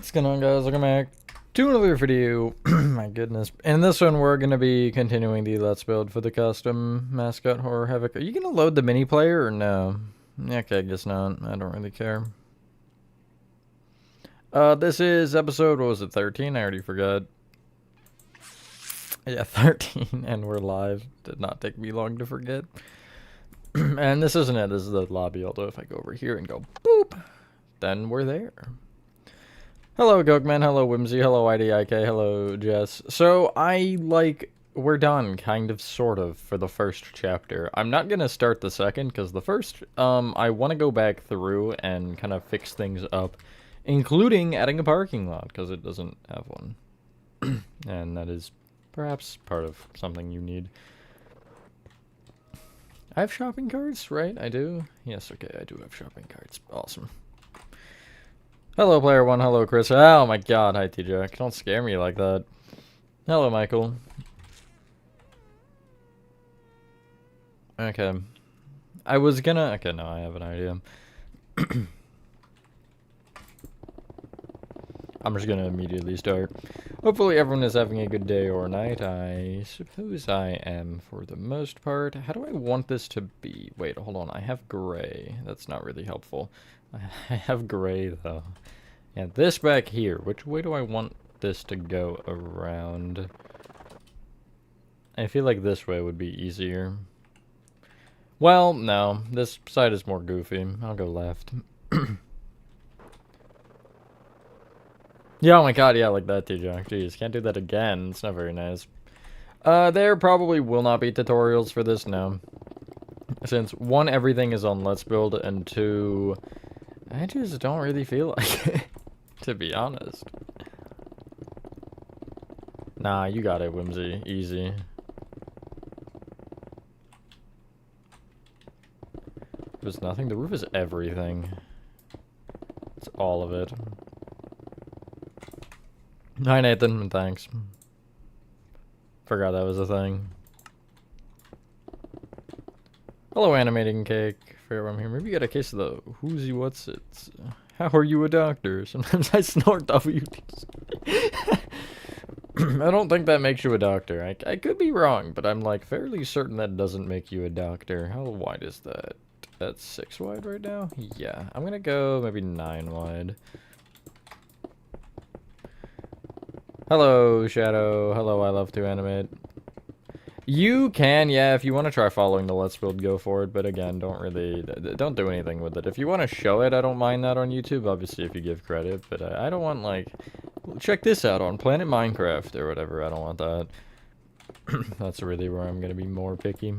What's going on, guys? Welcome back to another video. My goodness. In this one, we're going to be continuing the Let's Build for the custom Mascot Horror Havoc. Are you going to load the mini player or no? Okay, I guess not. I don't really care. This is episode, what was it, 13? I already forgot. Yeah, 13, and we're live. Did not take me long to forget. And this isn't it. This is the lobby, although if I go over here and go boop, then we're there. Hello, Gokman. Hello, Whimsy. Hello, IDIK. Hello, Jess. So, we're done, kind of, sort of, for the first chapter. I'm not gonna start the second, because the first, I want to go back through and kind of fix things up, including adding a parking lot, because it doesn't have one. And that is perhaps part of something you need. I have shopping carts, right? I do? Yes, okay, I do have shopping carts. Awesome. Hello, player one. Hello, Chris. Oh my god, hi, T-Jack. Don't scare me like that. Hello, Michael. Okay. I was gonna... Okay, no, I have an idea. I'm just gonna immediately start. Hopefully everyone is having a good day or night. I suppose I am for the most part. How do I want this to be? Wait, hold on. I have gray. That's not really helpful. I have gray, though. And this back here. Which way do I want this to go around? I feel like this way would be easier. Well, no. This side is more goofy. I'll go left. Yeah, oh my god, yeah, like that, T-Jack. Jeez, can't do that again. It's not very nice. There probably will not be tutorials for this now. Since, one, everything is on Let's Build, and two, I just don't really feel like it, to be honest. Nah, you got it, Whimsy. Easy. There's nothing. The roof is everything. It's all of it. Hi, Nathan, and thanks. Forgot that was a thing. Hello, animating cake. Forgot why I'm here. Maybe you got a case of the whoozy what's it? How are you a doctor? Sometimes I snort WDs. I don't think that makes you a doctor. I could be wrong, but I'm like fairly certain that doesn't make you a doctor. How wide is that? That's 6 wide right now? Yeah, I'm gonna go maybe 9 wide. Hello, Shadow. Hello, I love to animate. You can, yeah, if you want to try following the Let's Build, go for it, but again, don't do anything with it. If you want to show it, I don't mind that on YouTube, obviously, if you give credit, but I don't want, like, check this out on Planet Minecraft or whatever, I don't want that. That's really where I'm going to be more picky.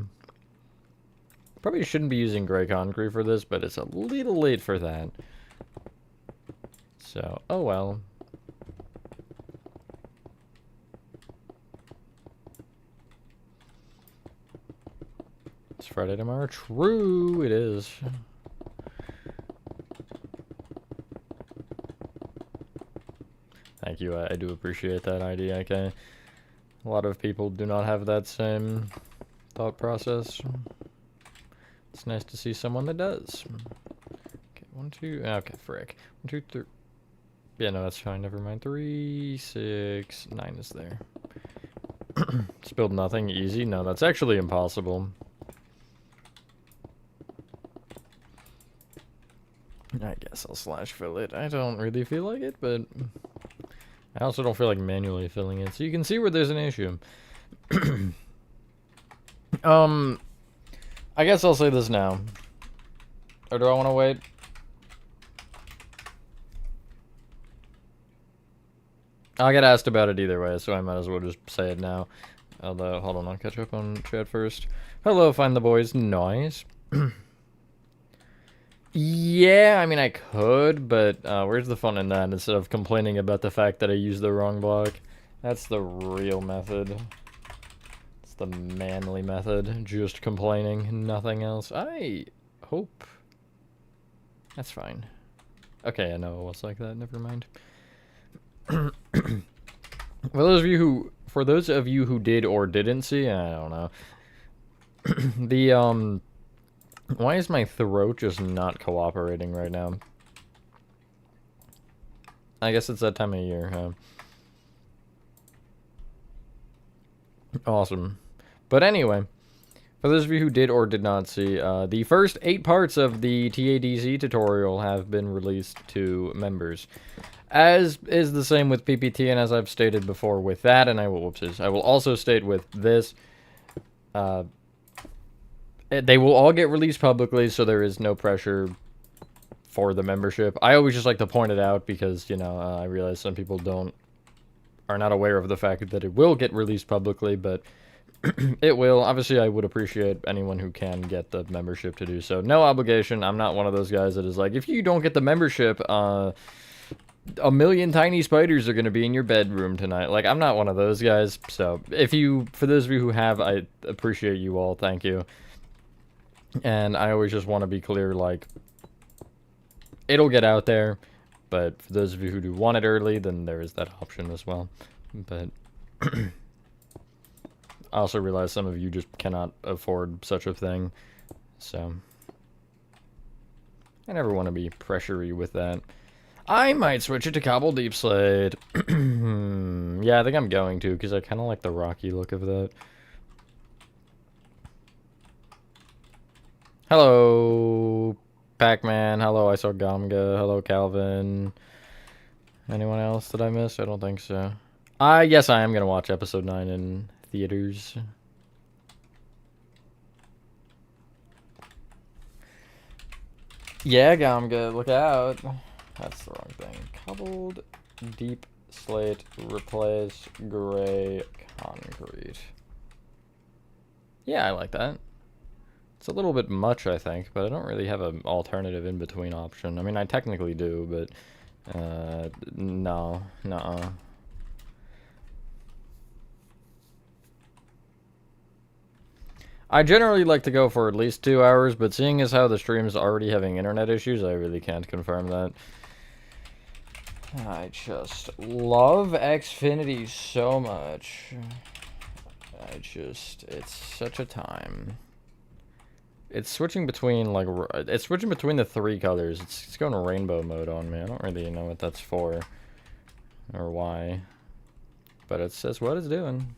Probably shouldn't be using gray concrete for this, but it's a little late for that. So, oh well. It's Friday tomorrow. True, it is. Thank you. I do appreciate that idea. Okay. A lot of people do not have that same thought process. It's nice to see someone that does. Okay, 1, 2. Okay, frick. 1, 2, 3. Yeah, no, that's fine. Never mind. 3, 6, 9 is there. Let's build nothing easy. No, that's actually impossible. I guess I'll slash fill it. I don't really feel like it, but I also don't feel like manually filling it. So you can see where there's an issue. I guess I'll say this now. Or do I want to wait? I'll get asked about it either way, so I might as well just say it now. Although, hold on, I'll catch up on chat first. Hello, find the boys. Nice. Yeah, I mean, I could, but where's the fun in that instead of complaining about the fact that I used the wrong block? That's the real method. It's the manly method. Just complaining, nothing else. I hope. That's fine. Okay, I know it was like that, never mind. For those of you who did or didn't see, I don't know. The, why is my throat just not cooperating right now? I guess it's that time of year, huh? Awesome. But anyway, for those of you who did or did not see, the first 8 parts of the TADZ tutorial have been released to members. As is the same with PPT, and as I've stated before with that, and I will also state with this, they will all get released publicly, so there is no pressure for the membership. I always just like to point it out because, you know, I realize some people are not aware of the fact that it will get released publicly, but it will. Obviously, I would appreciate anyone who can get the membership to do so. No obligation. I'm not one of those guys that is like, if you don't get the membership, a million tiny spiders are going to be in your bedroom tonight. Like, I'm not one of those guys. So, for those of you who have, I appreciate you all. Thank you. And I always just want to be clear, like, it'll get out there. But for those of you who do want it early, then there is that option as well. But I also realize some of you just cannot afford such a thing. So I never want to be pressury with that. I might switch it to Cobble Deep Slate. Yeah, I think I'm going to, because I kind of like the rocky look of that. Hello, Pac-Man. Hello, I saw Gamga. Hello, Calvin. Anyone else that I missed? I don't think so. Yes, I am going to watch episode 9 in theaters. Yeah, Gamga, look out. That's the wrong thing. Cobbled Deep Slate replace gray concrete. Yeah, I like that. It's a little bit much, I think, but I don't really have an alternative in-between option. I mean, I technically do, but no, nuh-uh. I generally like to go for at least 2 hours, but seeing as how the stream is already having internet issues, I really can't confirm that. I just love Xfinity so much. It's such a time. It's switching between, like, it's switching between the 3 colors. It's going to rainbow mode on me. I don't really know what that's for. Or why. But it says what it's doing.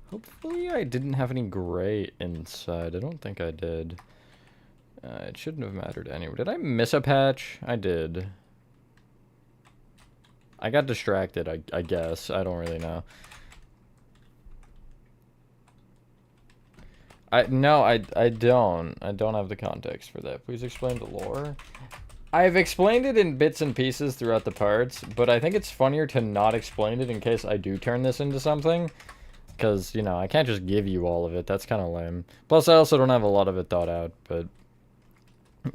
Hopefully I didn't have any gray inside. I don't think I did. It shouldn't have mattered anyway. Did I miss a patch? I did. I got distracted, I guess. I don't really know. No, I don't. I don't have the context for that. Please explain the lore. I've explained it in bits and pieces throughout the parts, but I think it's funnier to not explain it in case I do turn this into something. Because, you know, I can't just give you all of it. That's kind of lame. Plus, I also don't have a lot of it thought out, but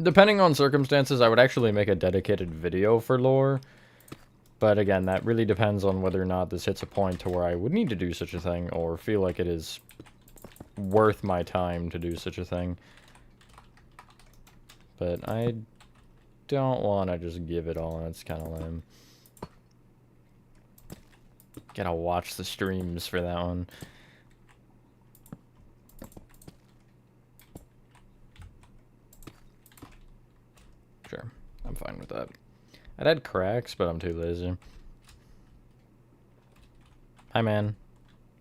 depending on circumstances, I would actually make a dedicated video for lore. But again, that really depends on whether or not this hits a point to where I would need to do such a thing, or feel like it is worth my time to do such a thing. But I don't want to just give it all, it's kind of lame. Gotta watch the streams for that one. Sure, I'm fine with that. I'd add cracks, but I'm too lazy. Hi, man.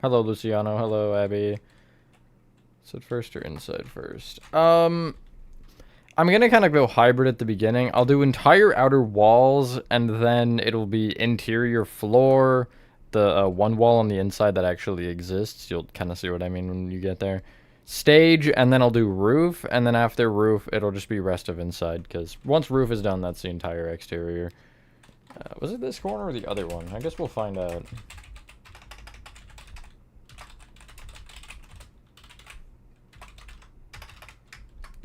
Hello, Luciano. Hello, Abby. Outside first or inside first? I'm gonna kind of go hybrid at the beginning. I'll do entire outer walls, and then it'll be interior floor, the one wall on the inside that actually exists. You'll kind of see what I mean when you get there. Stage, and then I'll do roof, and then after roof, it'll just be rest of inside, because once roof is done, that's the entire exterior. Was it this corner or the other one? I guess we'll find out.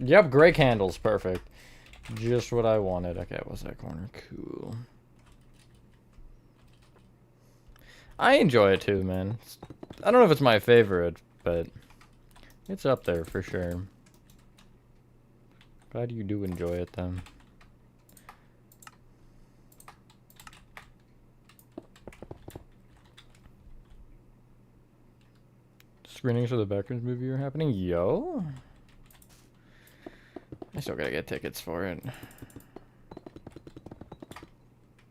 Yep, gray candles, perfect. Just what I wanted. Okay, what's that corner? Cool. I enjoy it too, man. I don't know if it's my favorite, but it's up there for sure. Glad you do enjoy it, then. Screenings for the Backrooms movie are happening? Yo? I still gotta get tickets for it.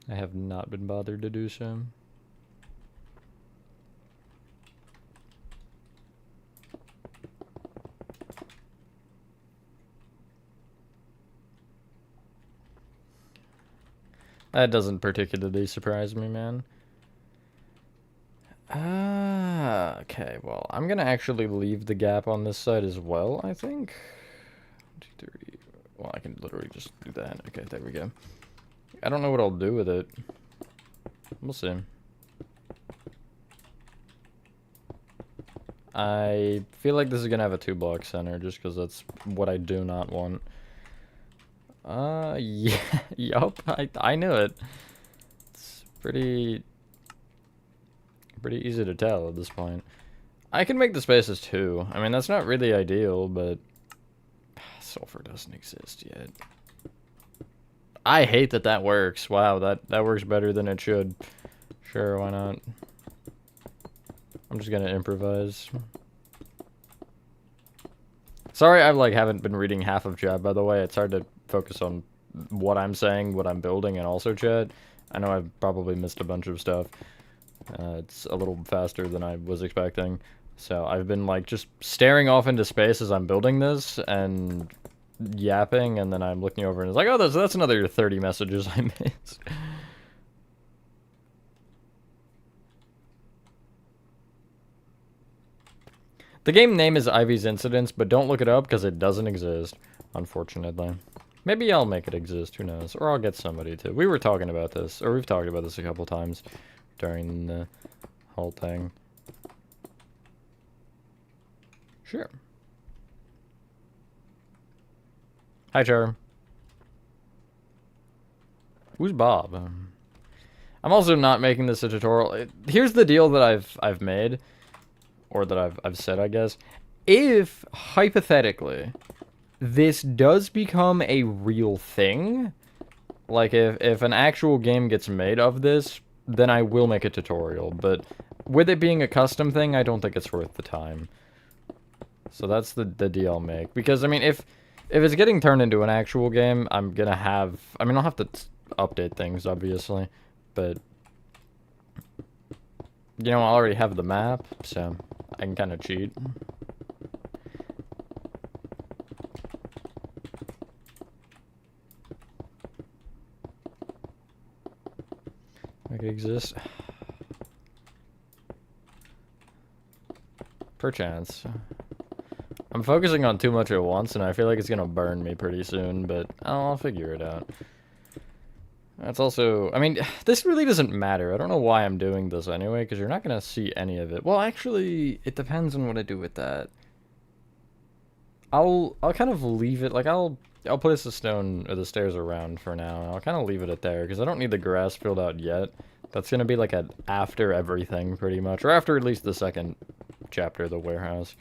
I have not been bothered to do so. That doesn't particularly surprise me, man. Okay, well, I'm gonna actually leave the gap on this side as well, I think. 1, 2, 3. Well, I can literally just do that. Okay, there we go. I don't know what I'll do with it. We'll see. I feel like this is gonna have a 2-block center, just because that's what I do not want. Yeah, yup, I knew it. It's pretty easy to tell at this point. I can make the spaces too. I mean, that's not really ideal, but sulfur doesn't exist yet. I hate that that works. Wow, that works better than it should. Sure, why not? I'm just gonna improvise. Sorry, I haven't been reading half of chat, by the way. It's hard to focus on what I'm saying, what I'm building, and also chat. I know I've probably missed a bunch of stuff. It's a little faster than I was expecting. So I've been just staring off into space as I'm building this and yapping, and then I'm looking over and it's like, oh, that's another 30 messages I missed. The game name is Ivy's Incidents, but don't look it up because it doesn't exist, unfortunately. Maybe I'll make it exist, who knows? Or I'll get somebody to. We were talking about this, or we've talked about this a couple times during the whole thing. Sure. Hi, Char. Who's Bob? I'm also not making this a tutorial. Here's the deal that I've made, or that I've said, I guess. If hypothetically this does become a real thing, like if an actual game gets made of this, then I will make a tutorial. But with it being a custom thing, I don't think it's worth the time. So that's the deal I'll make. Because I mean, if it's getting turned into an actual game, I'm gonna have. I mean, I'll have to update things, obviously, but you know, I already have the map, so I can kind of cheat. Make it exist. Perchance. I'm focusing on too much at once, and I feel like it's gonna burn me pretty soon, but I'll figure it out. That's also... I mean, this really doesn't matter. I don't know why I'm doing this anyway, because you're not gonna see any of it. Well, actually, it depends on what I do with that. I'll kind of leave it... I'll place the stone or the stairs around for now, and I'll kind of leave it at there, because I don't need the grass filled out yet. That's gonna be an after everything, pretty much. Or after at least the second chapter of the warehouse.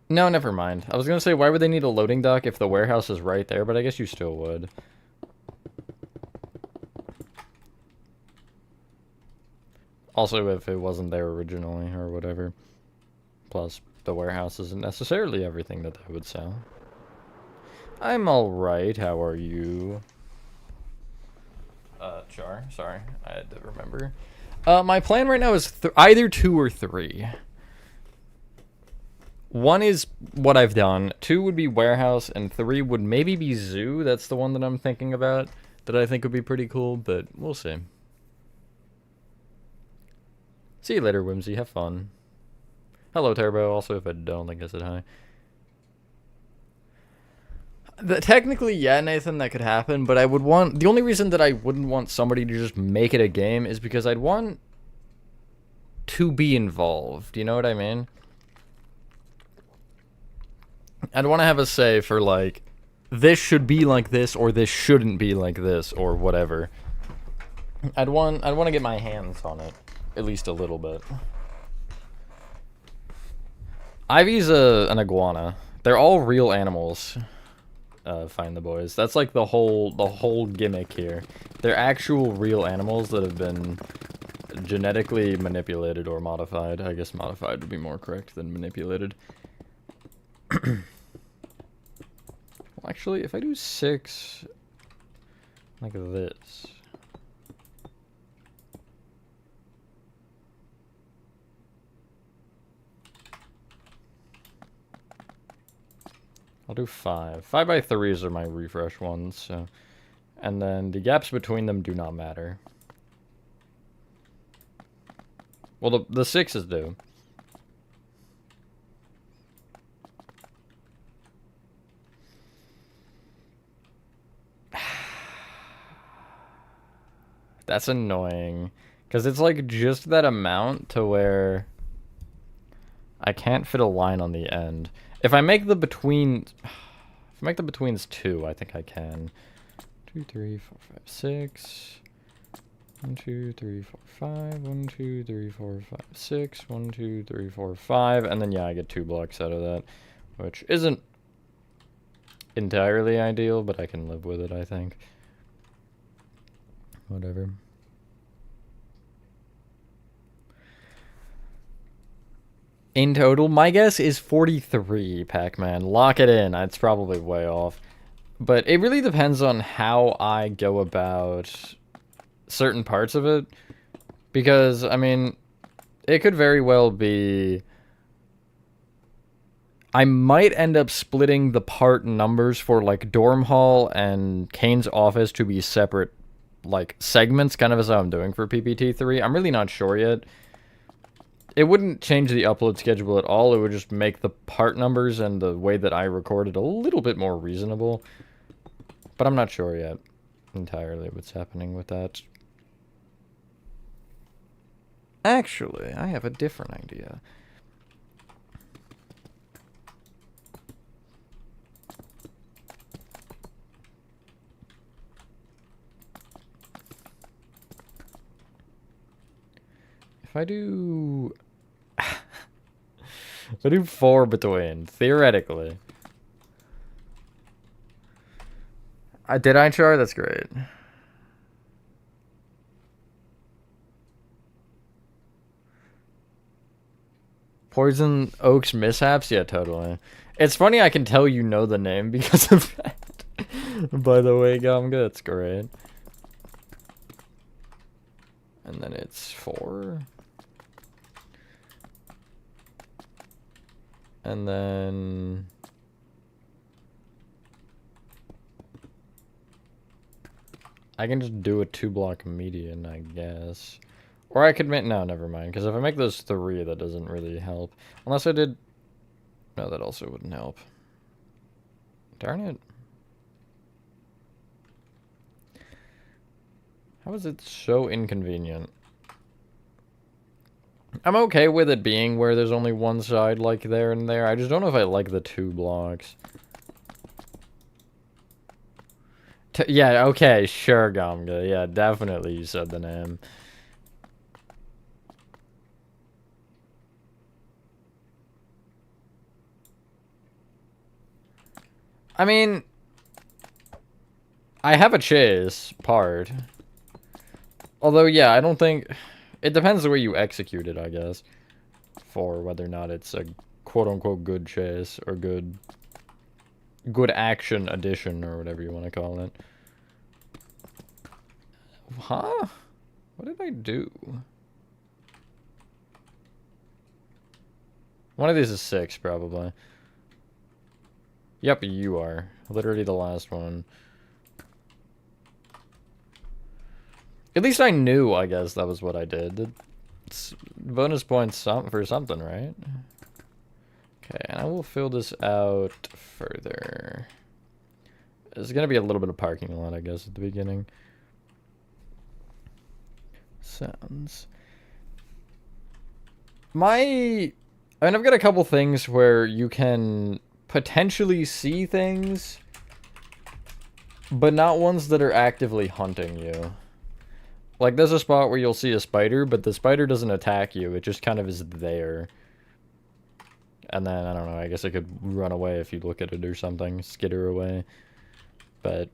No, never mind. I was gonna say, why would they need a loading dock if the warehouse is right there, but I guess you still would. Also, if it wasn't there originally, or whatever. Plus, the warehouse isn't necessarily everything that they would sell. I'm alright, how are you? Char, sorry, I had to remember. My plan right now is either 2 or 3. 1 is what I've done, 2 would be warehouse, and 3 would maybe be zoo. That's the one that I'm thinking about, that I think would be pretty cool, but we'll see. See you later, Whimsy, have fun. Hello, Turbo, also if I don't think I said hi. Technically, yeah, Nathan, that could happen, but I would want... The only reason that I wouldn't want somebody to just make it a game is because I'd want to be involved, you know what I mean? I'd want to have a say for, this should be like this, or this shouldn't be like this, or whatever. I'd want to get my hands on it, at least a little bit. Ivy's an iguana. They're all real animals. Find the boys. That's the whole gimmick here. They're actual real animals that have been genetically manipulated or modified. I guess modified would be more correct than manipulated. Well, actually, if I do 6, Like this. I'll do 5. 5 by 3s are my refresh ones, so. And then the gaps between them do not matter. Well, the 6s do. That's annoying. Because it's like just that amount to where I can't fit a line on the end. If I make the between... If I make the betweens 2, I think I can. 2, 3, 4, 5, 6. 1, 2, 3, 4, 5. 1, 2, 3, 4, 5, 6. 1, 2, 3, 4, 5. And then, yeah, I get 2 blocks out of that. Which isn't entirely ideal, but I can live with it, I think. Whatever. In total, my guess is 43, Pac-Man. Lock it in. It's probably way off. But it really depends on how I go about certain parts of it. Because, I mean, it could very well be... I might end up splitting the part numbers for, like, Dorm Hall and Kane's office to be separate, like, segments, kind of as I'm doing for PPT3. I'm really not sure yet. It wouldn't change the upload schedule at all. It would just make the part numbers and the way that I recorded a little bit more reasonable. But I'm not sure yet entirely what's happening with that. Actually, I have a different idea. If I do... if I do 4 between, theoretically. Did I, Char? That's great. Poison Oak's mishaps? Yeah, totally. It's funny I can tell you know the name because of that. By the way, Gamga, it's great. And then it's 4. And then... I can just do a 2-block median, I guess. Or I could make... No, never mind. Because if I make those 3, that doesn't really help. Unless I did... No, that also wouldn't help. Darn it. How is it so inconvenient? I'm okay with it being where there's only one side, like, there and there. I just don't know if I like the 2 blocks. Yeah, okay, sure, Gamga. Yeah, definitely you said the name. I mean... I have a chase part. Although, yeah, I don't think... It depends the way you execute it, I guess. For whether or not it's a quote-unquote good chase, or good action addition, or whatever you want to call it. Huh? What did I do? One of these is 6, probably. Yep, you are. Literally the last one. At least I knew, I guess, that was what I did. It's bonus points for something, right? Okay, and I will fill this out further. There's gonna be a little bit of parking lot, I guess, at the beginning. Sounds. I mean, I've got a couple things where you can potentially see things, but not ones that are actively hunting you. Like, there's a spot where you'll see a spider, but the spider doesn't attack you. It just kind of is there. And then, I don't know, I guess it could run away if you look at it or something. Skitter away. But...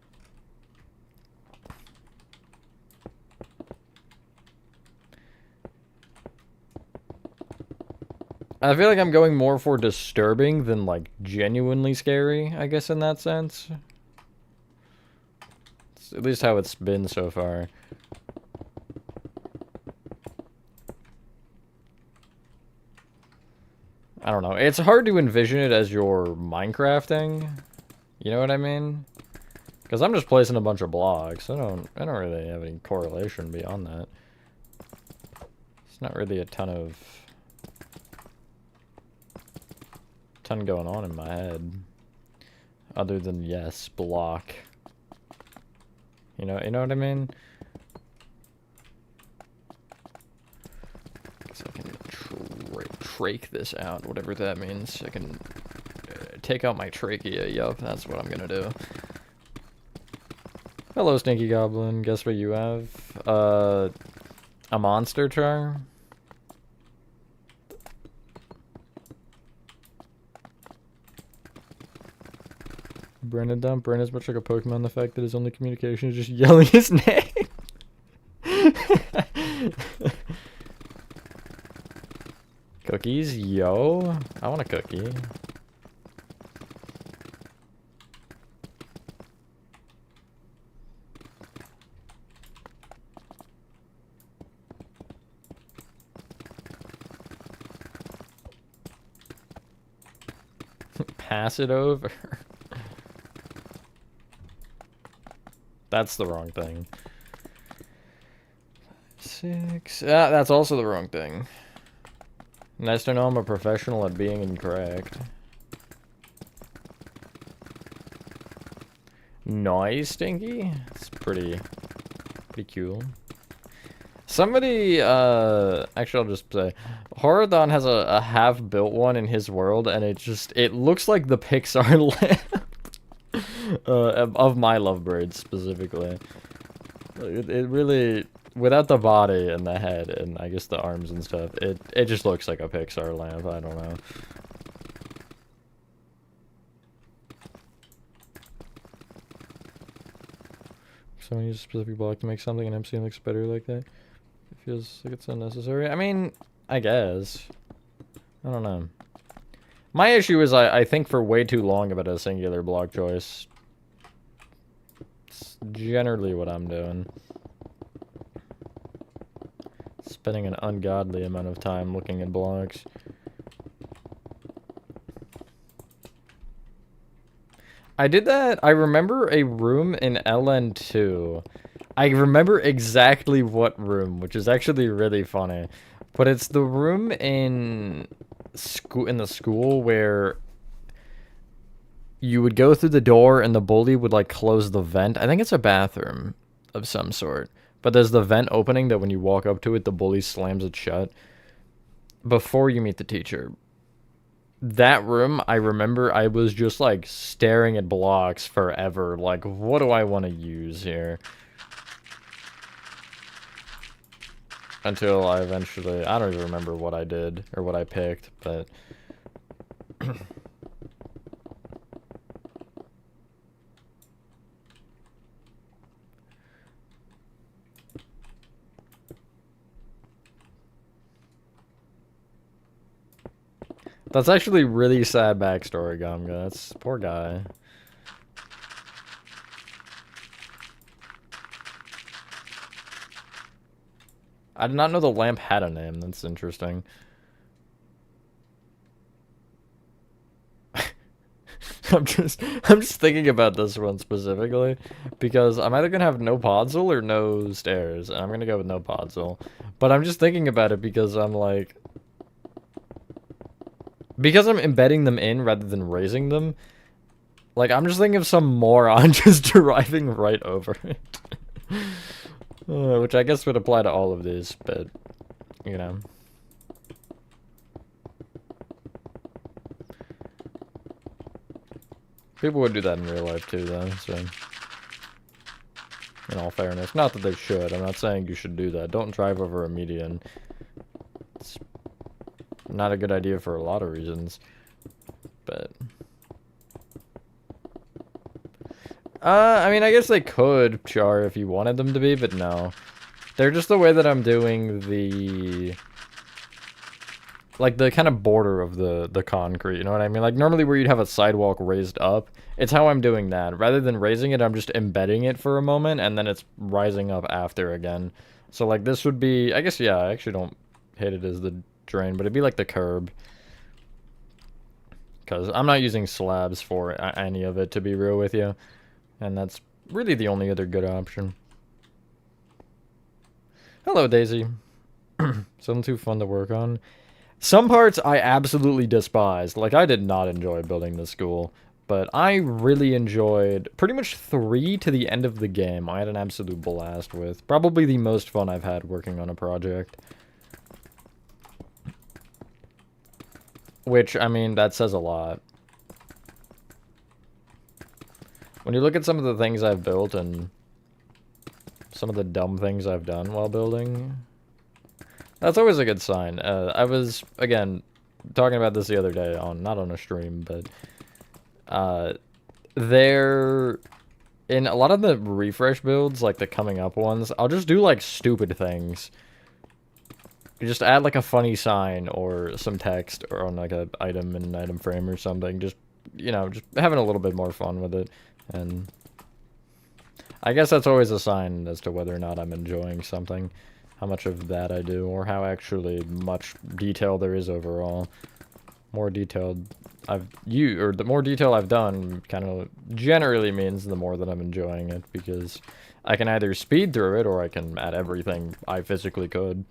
I feel like I'm going more for disturbing than, like, genuinely scary, I guess, in that sense. at least how it's been so far. I don't know. It's hard to envision it as your Minecrafting. You know what I mean? Because I'm just placing a bunch of blocks. I don't really have any correlation beyond that. It's not really a ton going on in my head. Other than, yes, block. You know what I mean? So I can trach this out, whatever that means. I can take out my trachea. Yup, that's what I'm gonna do. Hello, Stinky Goblin. Guess what you have? A monster char? Brennan dump. Brennan's much like a Pokemon. The fact that his only communication is just yelling his name. Cookies? Yo. I want a cookie. Pass it over. That's the wrong thing. 6. Ah, that's also the wrong thing. Nice to know I'm a professional at being incorrect. Nice, Stinky. It's pretty cool. Somebody, actually I'll just say, Horadon has a half-built one in his world, and it looks like the Pixar lamp of my Lovebirds specifically. It really, without the body and the head and I guess the arms and stuff, it just looks like a Pixar lamp. I don't know. Someone uses a specific block to make something and MC looks better like that. It feels like it's unnecessary. I mean, I guess. I don't know. My issue is I think for way too long about a singular block choice. It's generally what I'm doing. Spending an ungodly amount of time looking at blocks. I did that. I remember a room in LN2. I remember exactly what room, which is actually really funny. But it's the room in the school where you would go through the door and the bully would like close the vent. I think it's a bathroom of some sort. But there's the vent opening that when you walk up to it, the bully slams it shut before you meet the teacher. That room, I remember I was just like staring at blocks forever. Like, what do I want to use here? Until I eventually, I don't even remember what I did or what I picked, but that's actually really sad backstory, Gomga. That's poor guy. I did not know the lamp had a name. That's interesting. I'm just thinking about this one specifically because I'm either gonna have no podzol or no stairs, and I'm gonna go with no podzol. But I'm just thinking about it because I'm like, because I'm embedding them in rather than raising them. Like, I'm just thinking of some moron just driving right over it. Which I guess would apply to all of these, but, you know. People would do that in real life too, though, so. In all fairness. Not that they should. I'm not saying you should do that. Don't drive over a median. It's not a good idea for a lot of reasons. But. I mean, I guess they could char if you wanted them to be, but no. They're just the way that I'm doing the like the kind of border of the concrete, you know what I mean? Like normally where you'd have a sidewalk raised up, it's how I'm doing that. Rather than raising it, I'm just embedding it for a moment and then it's rising up after again. So like this would be, I guess, yeah, I actually don't hate it as the drain, but it'd be like the curb. Because I'm not using slabs for any of it, to be real with you. And that's really the only other good option. Hello, Daisy. Something too fun to work on. Some parts I absolutely despised. Like, I did not enjoy building this school. But I really enjoyed pretty much 3 to the end of the game. I had an absolute blast with. Probably the most fun I've had working on a project. Which, I mean, that says a lot. When you look at some of the things I've built and some of the dumb things I've done while building, that's always a good sign. I was, again, talking about this the other day on, not on a stream, but there, in a lot of the refresh builds, like the coming up ones, I'll just do like stupid things. You just add like a funny sign or some text or on like an item in an item frame or something. Just, you know, just having a little bit more fun with it. And I guess that's always a sign as to whether or not I'm enjoying something. How much of that I do, or how actually much detail there is overall. More detailed the more detail I've done kind of generally means the more that I'm enjoying it, because I can either speed through it or I can add everything I physically could.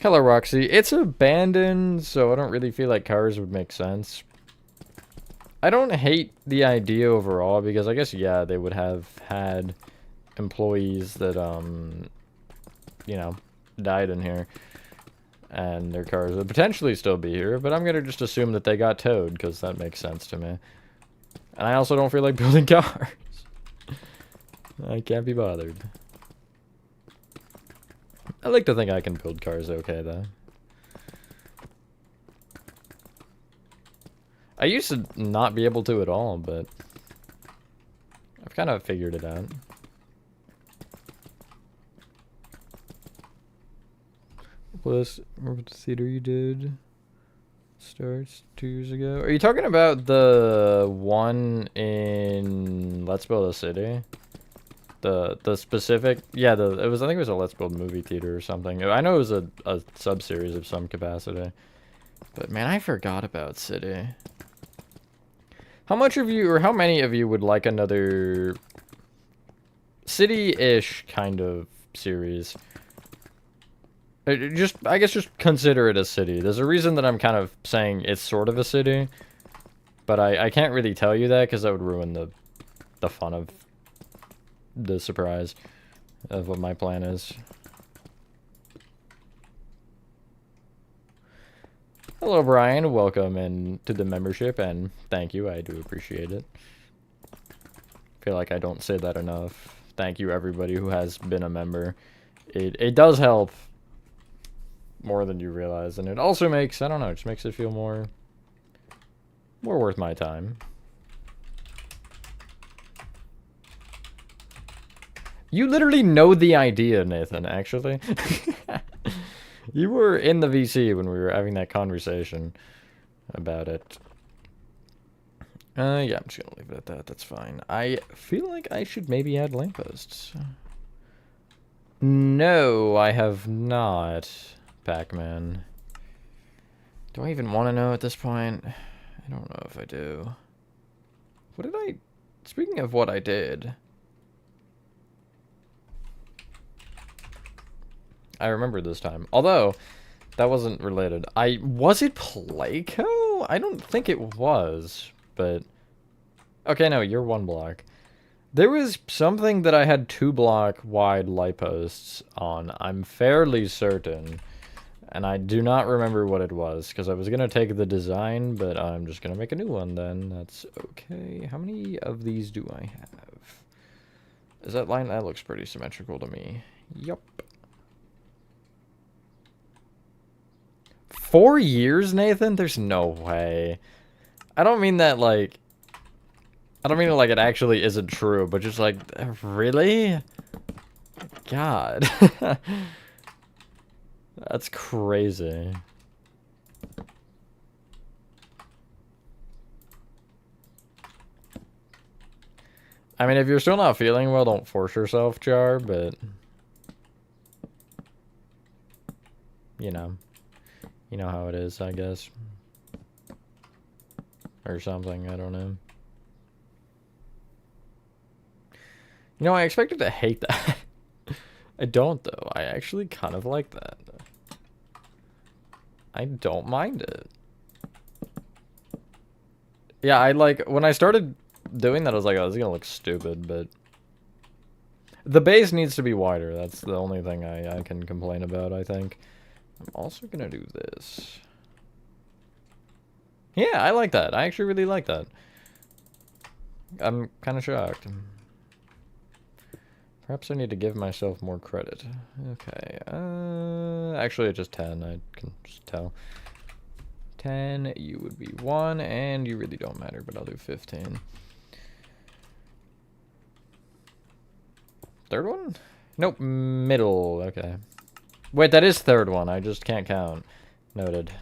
Hello, Roxy. It's abandoned, so I don't really feel like cars would make sense. I don't hate the idea overall, because I guess, yeah, they would have had employees that, you know, died in here. And their cars would potentially still be here, but I'm gonna just assume that they got towed, because that makes sense to me. And I also don't feel like building cars. I can't be bothered. I like to think I can build cars okay, though. I used to not be able to at all, but I've kind of figured it out. Was the theater you did starts 2 years ago? Are you talking about the one in Let's Build a City? The specific, yeah, I think it was a Let's Build movie theater or something. I know it was a sub-series of some capacity. But man, I forgot about City. How much of you, or how many of you would like another City-ish kind of series? I guess just consider it a city. There's a reason that I'm kind of saying it's sort of a city. But I can't really tell you that, because that would ruin the fun of the surprise of what my plan is. Hello, Brian. Welcome into the membership, and thank you. I do appreciate it. I feel like I don't say that enough. Thank you, everybody who has been a member. It does help more than you realize, and it also makes, I don't know, it just makes it feel more worth my time. You literally know the idea, Nathan, actually. You were in the VC when we were having that conversation about it. Yeah, I'm just gonna leave it at that. That's fine. I feel like I should maybe add lampposts. No, I have not, Pac-Man. Do I even want to know at this point? I don't know if I do. What did I... Speaking of what I did... I remember this time. Although, that wasn't related. Was it Playco? I don't think it was, but... Okay, no, you're 1 block. There was something that I had 2 block wide light posts on. I'm fairly certain. And I do not remember what it was, because I was going to take the design, but I'm just going to make a new one then. That's okay. How many of these do I have? Is that line? That looks pretty symmetrical to me. Yup. 4 years, Nathan? There's no way. I don't mean that, like... I don't mean it like it actually isn't true, but just like, really? God. That's crazy. I mean, if you're still not feeling well, don't force yourself, Jar, but... You know how it is, I guess. Or something, I don't know. You know, I expected to hate that. I don't, though. I actually kind of like that. I don't mind it. Yeah, I like... When I started doing that, I was like, oh, this is gonna look stupid, but... The base needs to be wider. That's the only thing I can complain about, I think. I'm also gonna do this. Yeah, I like that. I actually really like that. I'm kind of shocked. Perhaps I need to give myself more credit. Okay, actually it's just 10, I can just tell. 10, you would be 1, and you really don't matter, but I'll do 15. Third one? Nope, middle, okay. Wait, that is third one, I just can't count. Noted.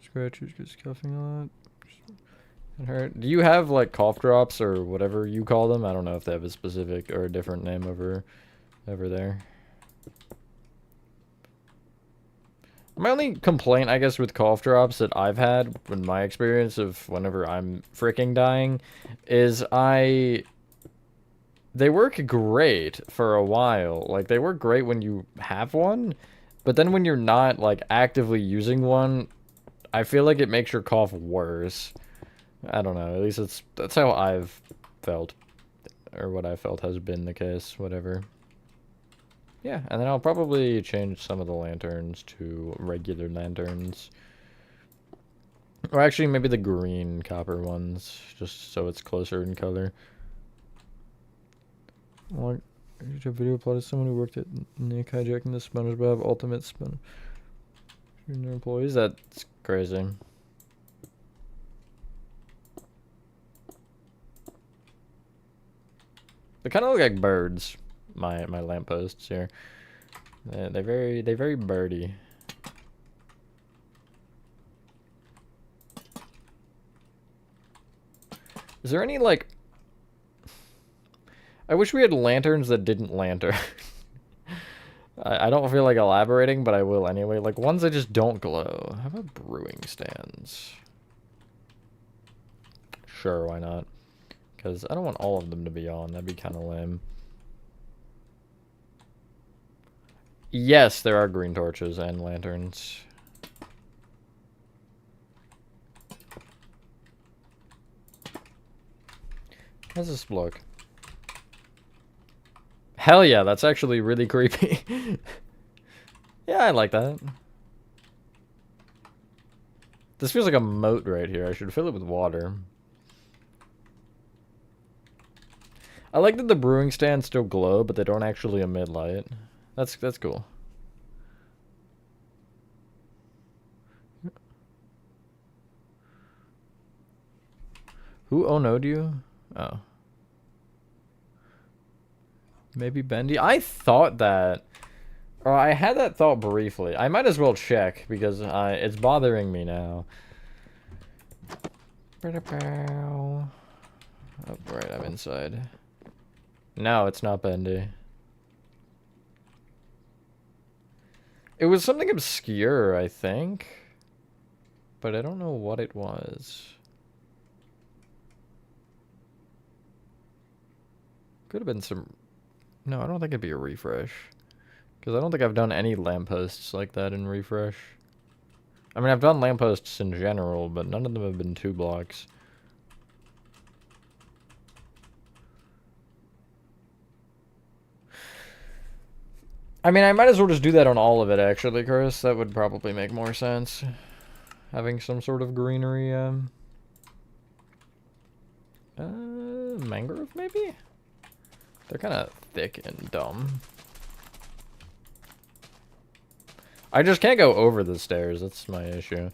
Scratches, just coughing a lot. It hurt. Do you have like cough drops or whatever you call them? I don't know if they have a specific or a different name over there. My only complaint, I guess, with cough drops that I've had in my experience of whenever I'm freaking dying is they work great for a while. Like, they work great when you have one, but then when you're not, like, actively using one, I feel like it makes your cough worse. I don't know, at least that's how I've felt, or what I felt has been the case, whatever. Yeah, and then I'll probably change some of the lanterns to regular lanterns. Or actually, maybe the green copper ones, just so it's closer in color. Like, a video plot of someone who worked at Nick hijacking the SpongeBob Ultimate Spin. Their employees? That's crazy. They kind of look like birds. My lampposts here. They very birdy. Is there any like? I wish we had lanterns that didn't lantern. I don't feel like elaborating, but I will anyway. Like ones that just don't glow. How about brewing stands? Sure, why not? Because I don't want all of them to be on. That'd be kind of lame. Yes, there are green torches and lanterns. How's this look? Hell yeah, that's actually really creepy. Yeah, I like that. This feels like a moat right here. I should fill it with water. I like that the brewing stands still glow, but they don't actually emit light. That's cool. Who oh-no'd you? Oh. Maybe Bendy? I thought that... Or I had that thought briefly. I might as well check, because it's bothering me now. Oh, right, I'm inside. No, it's not Bendy. It was something obscure, I think. But I don't know what it was. Could have been some... No, I don't think it'd be a refresh. Because I don't think I've done any lampposts like that in refresh. I mean, I've done lampposts in general, but none of them have been 2 blocks. I mean, I might as well just do that on all of it, actually, Chris. That would probably make more sense. Having some sort of greenery, mangrove, maybe? They're kind of thick and dumb. I just can't go over the stairs. That's my issue.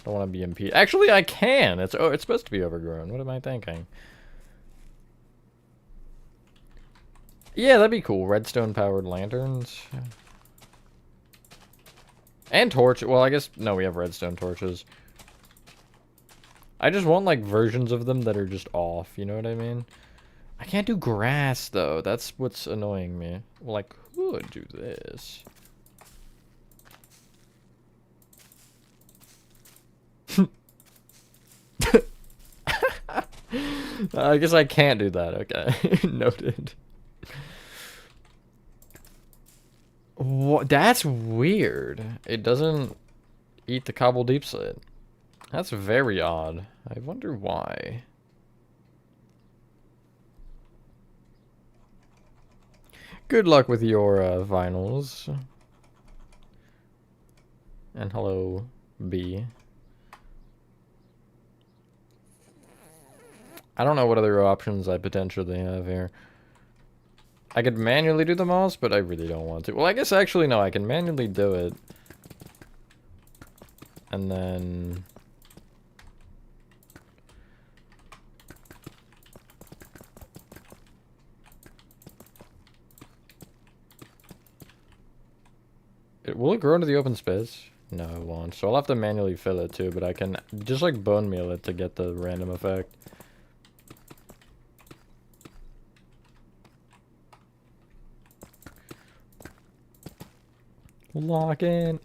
Don't want to be impeded. Actually, I can. It's supposed to be overgrown. What am I thinking? Yeah, that'd be cool. Redstone powered lanterns. And torch. Well, I guess, no, we have redstone torches. I just want, like, versions of them that are just off, you know what I mean? I can't do grass, though. That's what's annoying me. Well, I could do this. I guess I can't do that. Okay. Noted. What? That's weird. It doesn't eat the cobble deep slate. That's very odd. I wonder why. Good luck with your vinyls. And hello, B. I don't know what other options I potentially have here. I could manually do the moss, but I really don't want to. Well, I guess actually no, I can manually do it. And then... will it grow into the open space? No, it won't. So I'll have to manually fill it too, but I can just like bone meal it to get the random effect. Lock in.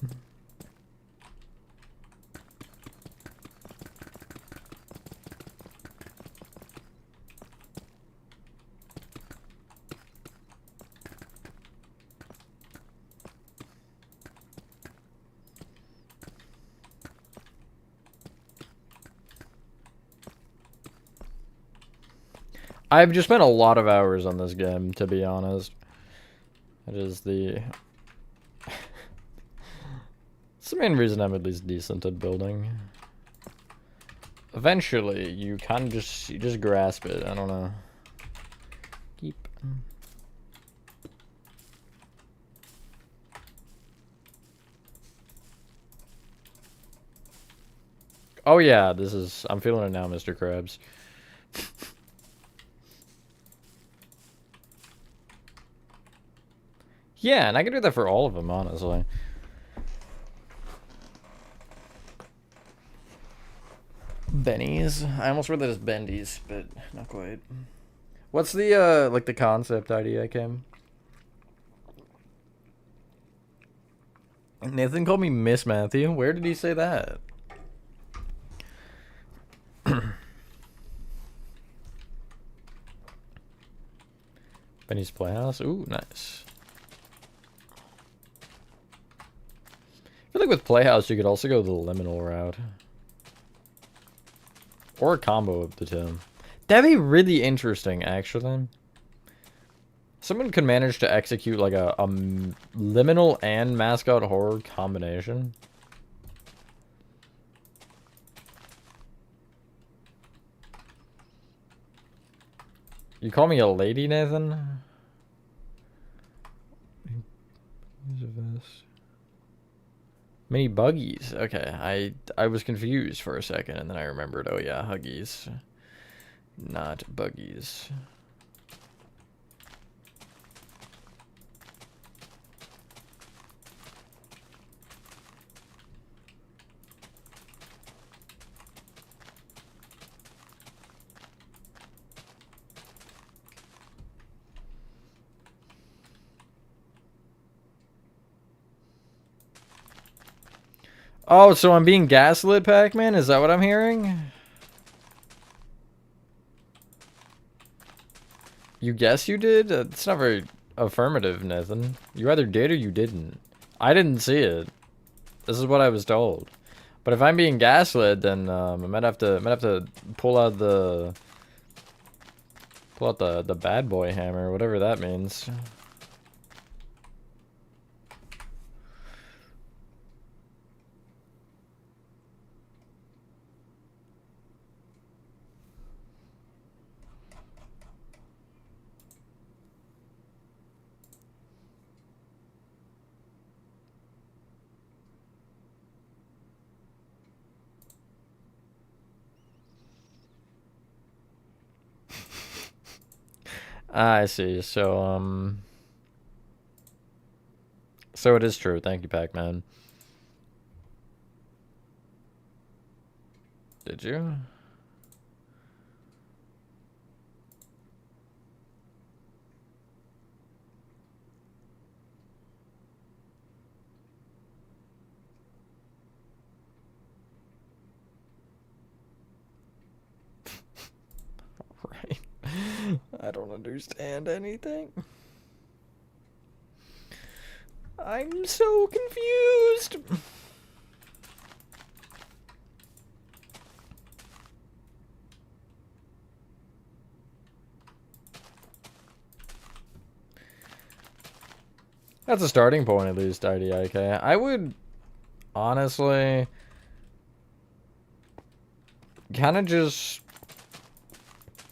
I've just spent a lot of hours on this game, to be honest. It is the... It's the main reason I'm at least decent at building. Eventually, you kind of just grasp it. I don't know. Keep. Oh yeah, this is... I'm feeling it now, Mr. Krabs. Yeah, and I can do that for all of them, honestly. Bennies. I almost read that as Bendies, but not quite. What's the, like, the concept idea, Kim? Nathan called me Miss Matthew. Where did he say that? Benny's Playhouse? Ooh, nice. I feel like with Playhouse, you could also go the liminal route. Or a combo of the two. That'd be really interesting, actually. Someone could manage to execute like a liminal and mascot horror combination. You call me a lady, Nathan? Mini buggies. Okay, I was confused for a second, and then I remembered. Oh yeah, huggies, not buggies. Oh, so I'm being gaslit, Pac-Man? Is that what I'm hearing? You guess you did? It's not very affirmative, Nathan. You either did or you didn't. I didn't see it. This is what I was told. But if I'm being gaslit, then I might have to pull out the bad boy hammer, whatever that means. I see. So it is true. Thank you, Pac-Man. Did you? Right. I don't understand anything. I'm so confused. That's a starting point, at least, IDIK. I would honestly kind of just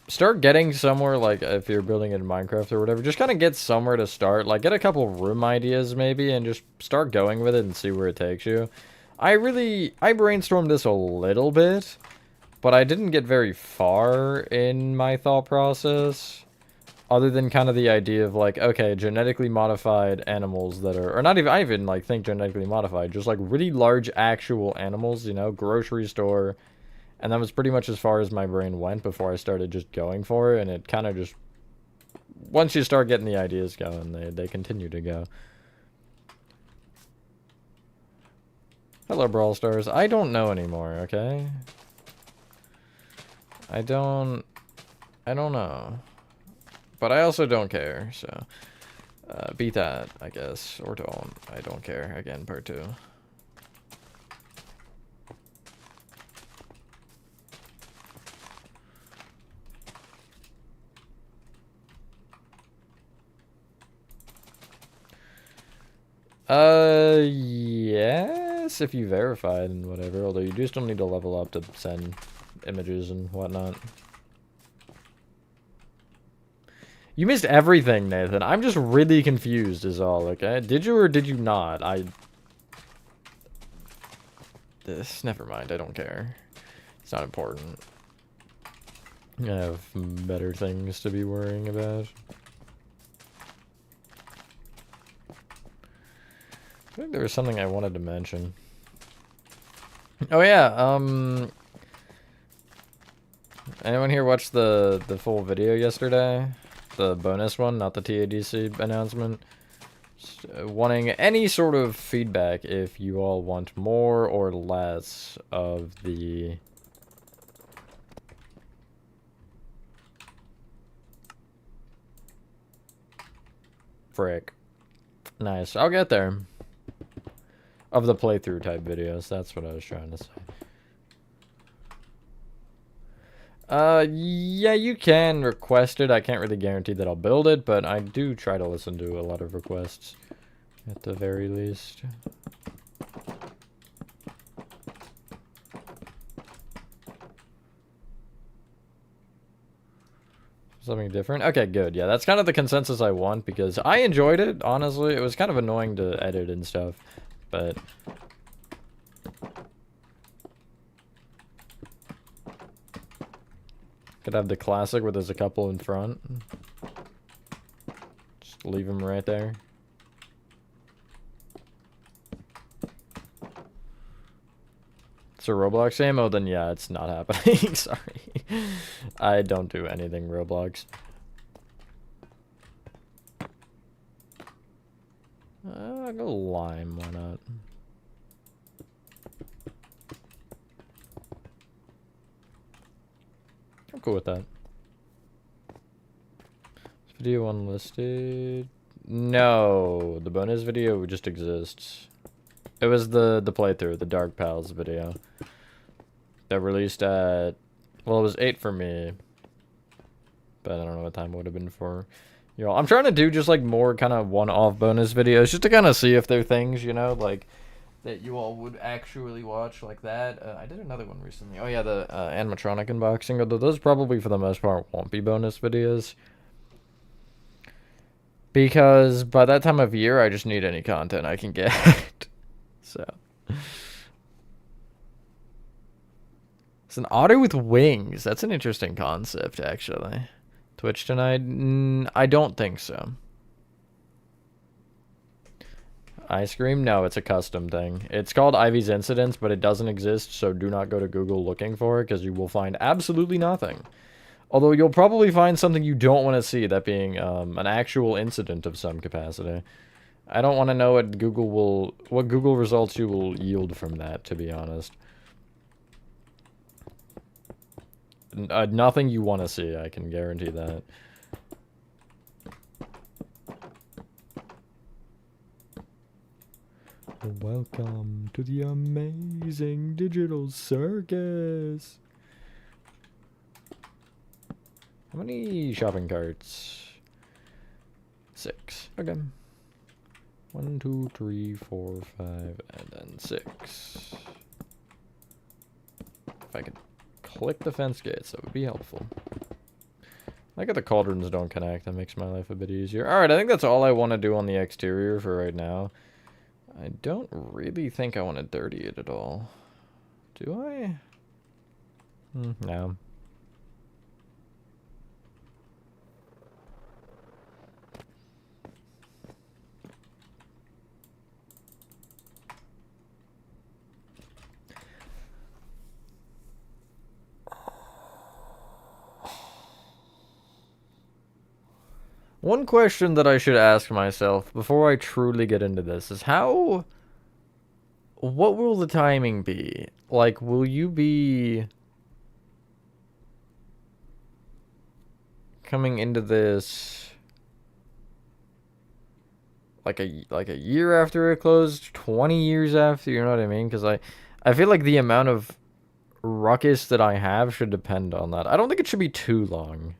start getting somewhere, like if you're building in Minecraft or whatever, just kind of get somewhere to start. Like get a couple room ideas maybe and just start going with it and see where it takes you. I brainstormed this a little bit, but I didn't get very far in my thought process. Other than kind of the idea of like, okay, genetically modified animals that are, or not even, I even like think genetically modified, just like really large actual animals, you know, grocery store. And that was pretty much as far as my brain went before I started just going for it. And it kind of just, once you start getting the ideas going, they continue to go. Hello, Brawl Stars. I don't know anymore, okay? I don't know. But I also don't care, so beat that, I guess, or don't. I don't care. Again, part 2. Yes, if you verified and whatever, although you do still need to level up to send images and whatnot. You missed everything, Nathan. I'm just really confused is all, okay? Did you or did you not? Never mind, I don't care. It's not important. I have better things to be worrying about. I think there was something I wanted to mention. Oh yeah, anyone here watch the full video yesterday? The bonus one, not the TADC announcement. Just, wanting any sort of feedback if you all want more or less of the frick. Nice. I'll get there. Of the playthrough type videos, that's what I was trying to say. Yeah, you can request it. I can't really guarantee that I'll build it, but I do try to listen to a lot of requests, at the very least. Something different? Okay, good. Yeah, that's kind of the consensus I want, because I enjoyed it, honestly. It was kind of annoying to edit and stuff, but... Could have the classic where there's a couple in front. Just leave them right there. It's a Roblox game? Oh, then yeah, it's not happening. Sorry. I don't do anything Roblox. I'll go lime, why not? I'm cool with that. Video unlisted. No, the bonus video just exists. It was the playthrough, the Dark Pals video. That released at, well, it was 8 for me. But I don't know what time it would have been for you all. I'm trying to do just like more kind of one-off bonus videos just to kind of see if there are things, you know, like that you all would actually watch like that. I did another one recently. Oh yeah, the animatronic unboxing. Although those probably for the most part won't be bonus videos. Because by that time of year, I just need any content I can get. So. It's an otter with wings. That's an interesting concept, actually. Twitch tonight? I don't think so. Ice cream? No, it's a custom thing. It's called Ivy's Incidents, but it doesn't exist, so do not go to Google looking for it, because you will find absolutely nothing. Although you'll probably find something you don't want to see, that being an actual incident of some capacity. I don't want to know what Google results you will yield from that, to be honest. Nothing you want to see, I can guarantee that. Welcome to the amazing digital circus. How many shopping carts? 6. Okay. 1, 2, 3, 4, 5, and then 6. If I could click the fence gates, that would be helpful. I like how the cauldrons don't connect. That makes my life a bit easier. Alright, I think that's all I want to do on the exterior for right now. I don't really think I want to dirty it at all. Do I? No. One question that I should ask myself before I truly get into this is what will the timing be? Like, will you be coming into this like a year after it closed, 20 years after, you know what I mean? Because I feel like the amount of ruckus that I have should depend on that. I don't think it should be too long.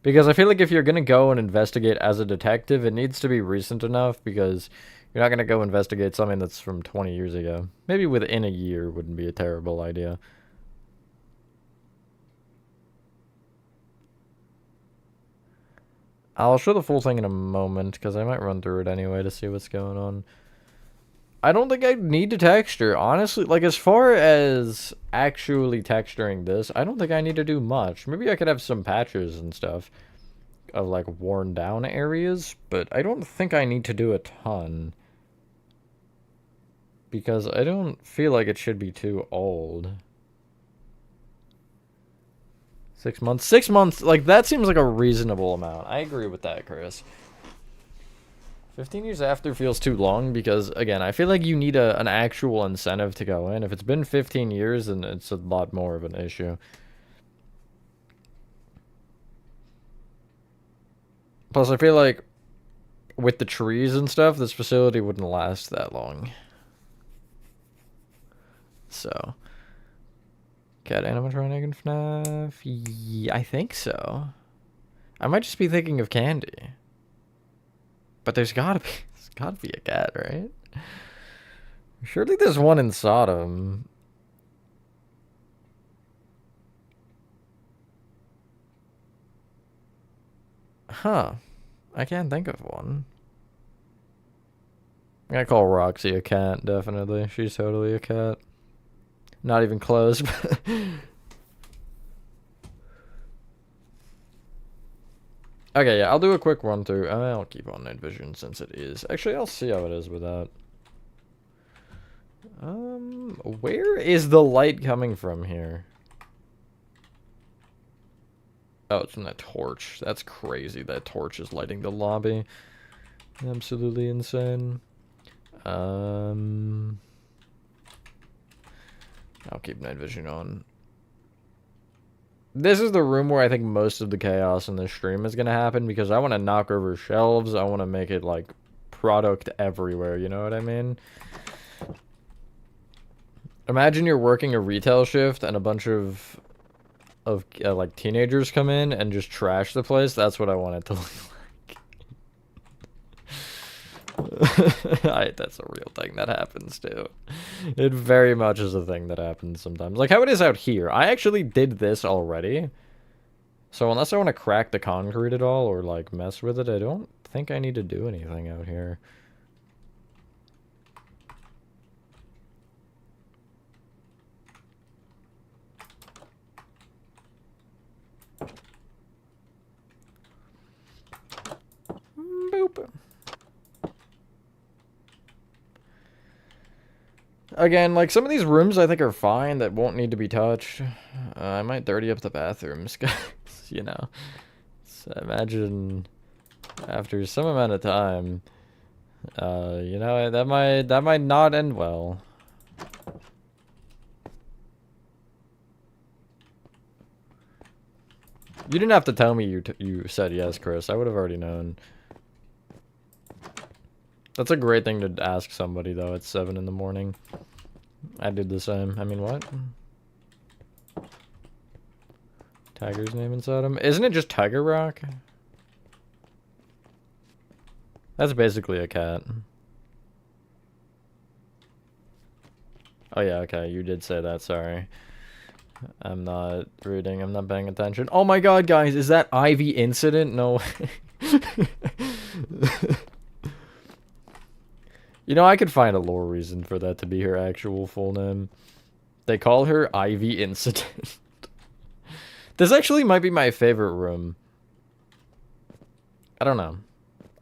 Because I feel like if you're going to go and investigate as a detective, it needs to be recent enough, because you're not going to go investigate something that's from 20 years ago. Maybe within a year wouldn't be a terrible idea. I'll show the full thing in a moment, because I might run through it anyway to see what's going on. I don't think I need to texture, honestly. Like, as far as actually texturing this, I don't think I need to do much. Maybe I could have some patches and stuff of, like, worn down areas, but I don't think I need to do a ton. Because I don't feel like it should be too old. 6 months? 6 months, like, that seems like a reasonable amount. I agree with that, Chris. 15 years after feels too long because, again, I feel like you need an actual incentive to go in. If it's been 15 years, then it's a lot more of an issue. Plus, I feel like with the trees and stuff, this facility wouldn't last that long. So. Cat animatronic and FNAF? Yeah, I think so. I might just be thinking of Candy. But there's gotta be a cat, right? Surely there's one in Sodom. Huh. I can't think of one. I'm gonna call Roxy a cat, definitely. She's totally a cat. Not even close, but... Okay, yeah, I'll do a quick run through. I'll keep on night vision since it is. Actually, I'll see how it is without. Where is the light coming from here? Oh, it's from that torch. That's crazy. That torch is lighting the lobby. Absolutely insane. I'll keep night vision on. This is the room where I think most of the chaos in this stream is going to happen, because I want to knock over shelves. I want to make it, like, product everywhere, you know what I mean? Imagine you're working a retail shift and a bunch of like, teenagers come in and just trash the place. That's what I want it to look like. That's a real thing that happens, too. It very much is a thing that happens sometimes. Like how it is out here. I actually did this already. So unless I want to crack the concrete at all or, like, mess with it, I don't think I need to do anything out here. Boop. Again, like, some of these rooms I think are fine that won't need to be touched. I might dirty up the bathrooms, guys, you know. So imagine after some amount of time, you know, that might not end well. You didn't have to tell me you said yes, Chris. I would have already known. That's a great thing to ask somebody, though, at 7 in the morning. I did the same. I mean, what? Tiger's name inside him? Isn't it just Tiger Rock? That's basically a cat. Oh yeah, okay, you did say that, sorry. I'm not reading, I'm not paying attention. Oh my god, guys, is that Ivy Incident? No way. You know, I could find a lore reason for that to be her actual full name. They call her Ivy Incident. This actually might be my favorite room. I don't know.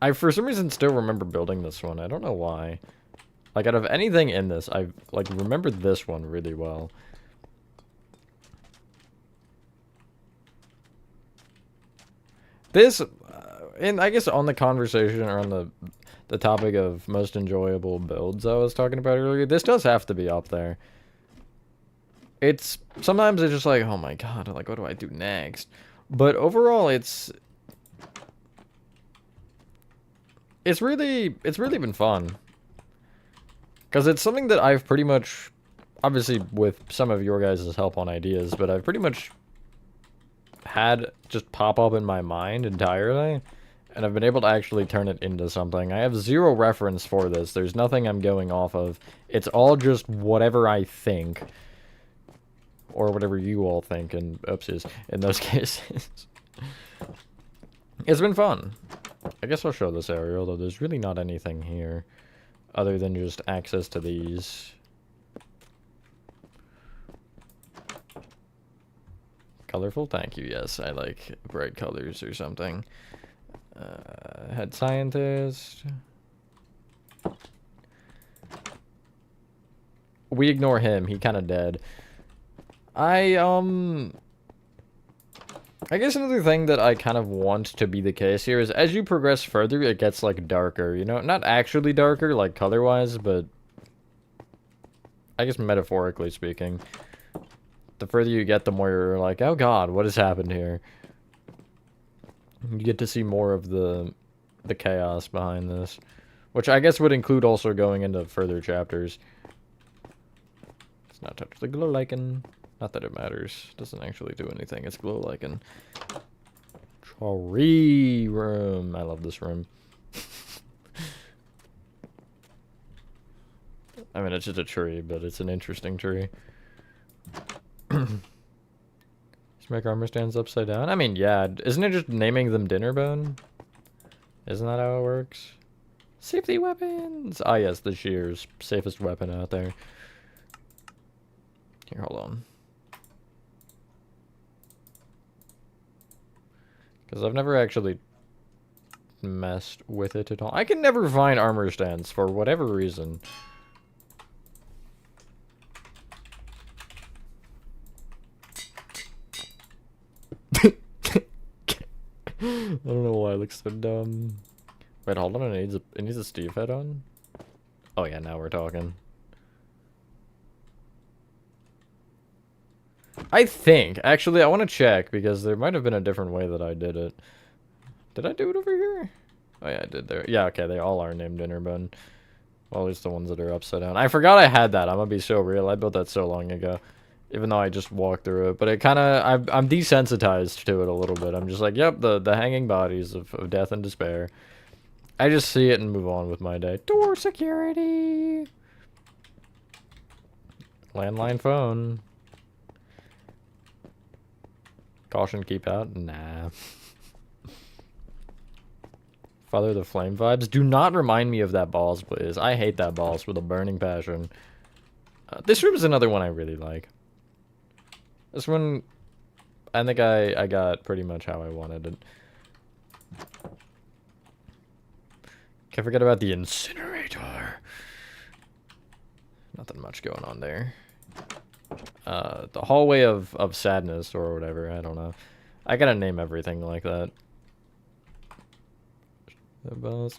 I, for some reason, still remember building this one. I don't know why. Like, out of anything in this, I, like, remember this one really well. This, and I guess on the conversation, or on the topic of most enjoyable builds I was talking about earlier, this does have to be up there. It's, sometimes it's just like, oh my god, like, what do I do next? But overall, it's really been fun. Because it's something that I've pretty much, obviously with some of your guys' help on ideas, but I've pretty much had just pop up in my mind entirely. And I've been able to actually turn it into something. I have zero reference for this. There's nothing I'm going off of. It's all just whatever I think. Or whatever you all think, and oopsies, in those cases. It's been fun. I guess I'll show this area, although there's really not anything here. Other than just access to these. Colorful? Thank you, yes. I like bright colors or something. Head scientist. We ignore him. He kind of dead. I guess another thing that I kind of want to be the case here is as you progress further, it gets, like, darker, you know? Not actually darker, like, color-wise, but I guess metaphorically speaking. The further you get, the more you're like, oh god, what has happened here? You get to see more of the chaos behind this. Which I guess would include also going into further chapters. Let's not touch the glow lichen. Not that it matters. Doesn't actually do anything. It's glow lichen. Tree room. I love this room. I mean, it's just a tree, but it's an interesting tree. Just make armor stands upside down? I mean, yeah. Isn't it just naming them dinner bone? Isn't that how it works? Safety weapons! Ah, yes, the shears. Safest weapon out there. Here, hold on. Because I've never actually messed with it at all. I can never find armor stands for whatever reason. I don't know why it looks so dumb. Wait, hold on, it needs a Steve head on? Oh yeah, now we're talking. I think, actually, I want to check, because there might have been a different way that I did it. Did I do it over here? Oh yeah, I did there. Yeah, okay, they all are named Dinnerbone. Well, at least the ones that are upside down. I forgot I had that, I'm gonna be so real. I built that so long ago. Even though I just walked through it. But it kind of, I'm desensitized to it a little bit. I'm just like, yep, the hanging bodies of death and despair. I just see it and move on with my day. Door security! Landline phone. Caution, keep out? Nah. Father of the Flame vibes. Do not remind me of that boss, please. I hate that boss with a burning passion. This room is another one I really like. This one, I think I got pretty much how I wanted it. Can't forget about the incinerator. Nothing much going on there. The hallway of sadness or whatever, I don't know. I gotta name everything like that. The boss.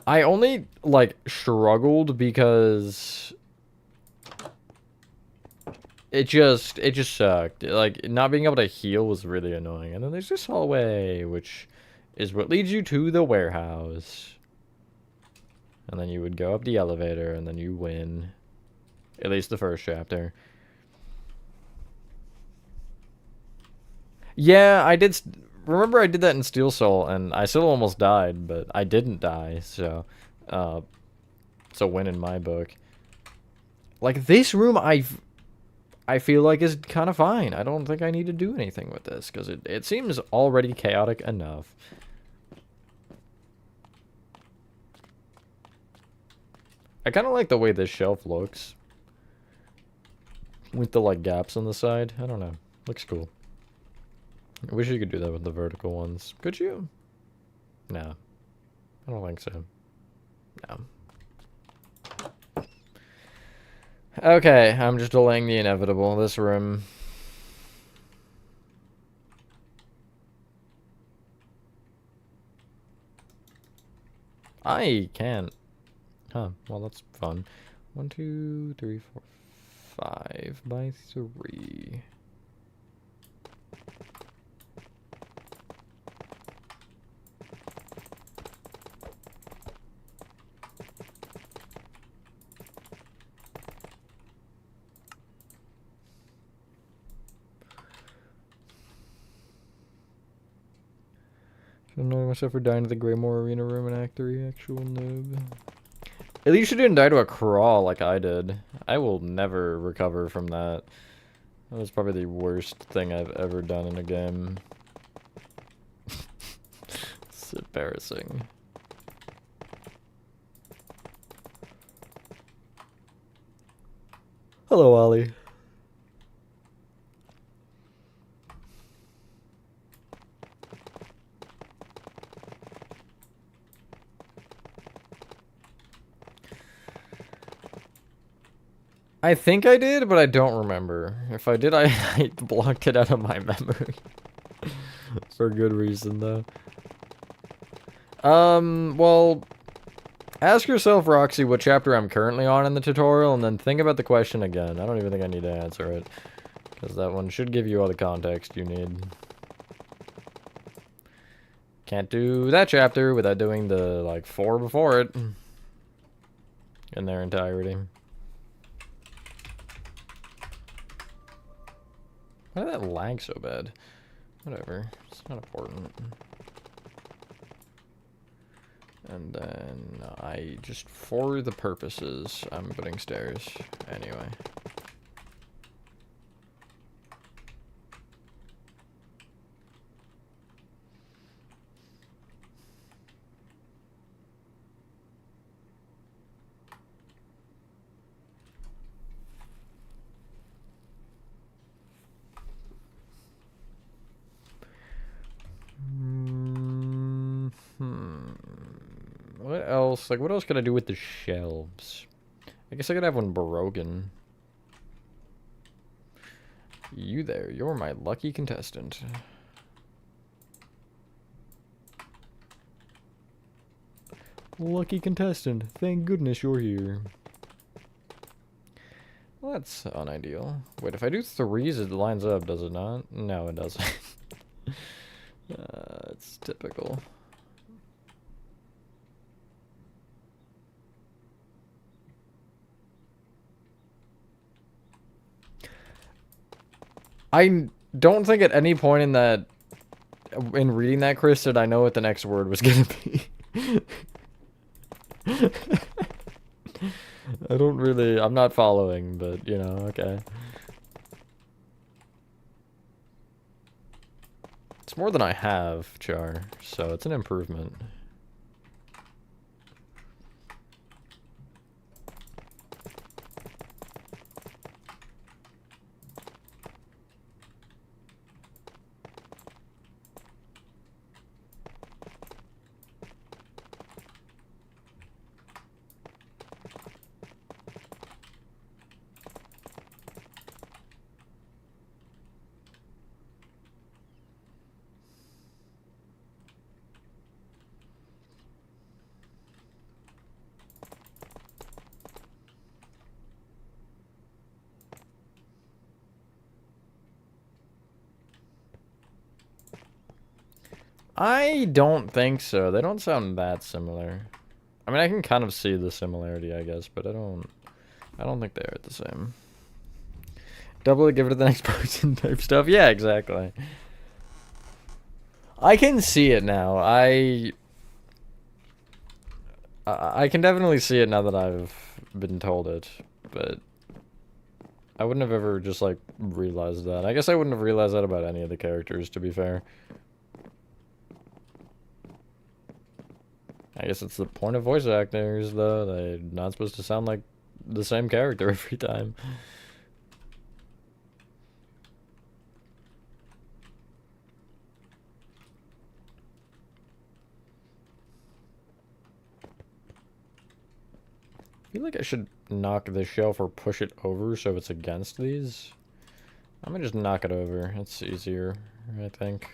I only, like, struggled because it just sucked. Like, not being able to heal was really annoying. And then there's this hallway, which is what leads you to the warehouse. And then you would go up the elevator, and then you win. At least the first chapter. Yeah, I did. Remember, I did that in Steel Soul, and I still almost died, but I didn't die, so it's a win in my book. Like, this room, I feel like is kind of fine. I don't think I need to do anything with this, because it seems already chaotic enough. I kind of like the way this shelf looks. With the, like, gaps on the side. I don't know. Looks cool. I wish you could do that with the vertical ones. Could you? No. I don't think so. No. Okay, I'm just delaying the inevitable. This room. I can't. Huh, well that's fun. 1, 2, 3, 4, 5 by 3. I'm annoying myself for dying to the Greymore Arena room in Act 3, actual noob. At least you didn't die to a crawl like I did. I will never recover from that. That was probably the worst thing I've ever done in a game. It's embarrassing. Hello, Ollie. I think I did, but I don't remember. If I did, I blocked it out of my memory. For good reason, though. Well, ask yourself, Roxy, what chapter I'm currently on in the tutorial, and then think about the question again. I don't even think I need to answer it. Because that one should give you all the context you need. Can't do that chapter without doing the, like, 4 before it. In their entirety. Why did that lag so bad? Whatever. It's not important. And then I just, for the purposes, I'm putting stairs anyway. What else? Like, what else could I do with the shelves? I guess I could have one broken. You there. You're my lucky contestant. Lucky contestant. Thank goodness you're here. Well, that's unideal. Wait, if I do 3s, it lines up, does it not? No, it doesn't. It's typical. I don't think at any point in that, in reading that, Chris, did I know what the next word was gonna be. I don't really, I'm not following, but, you know, okay. It's more than I have, Char, so it's an improvement. I don't think so. They don't sound that similar. I mean, I can kind of see the similarity, I guess, but I don't think they are the same. Double it, give it to the next person type stuff. Yeah, exactly. I can see it now. I can definitely see it now that I've been told it, but I wouldn't have ever just, like, realized that. I guess I wouldn't have realized that about any of the characters, to be fair. I guess it's the point of voice actors, though. They're not supposed to sound like the same character every time. I feel like I should knock this shelf or push it over so it's against these. I'm gonna just knock it over. It's easier, I think.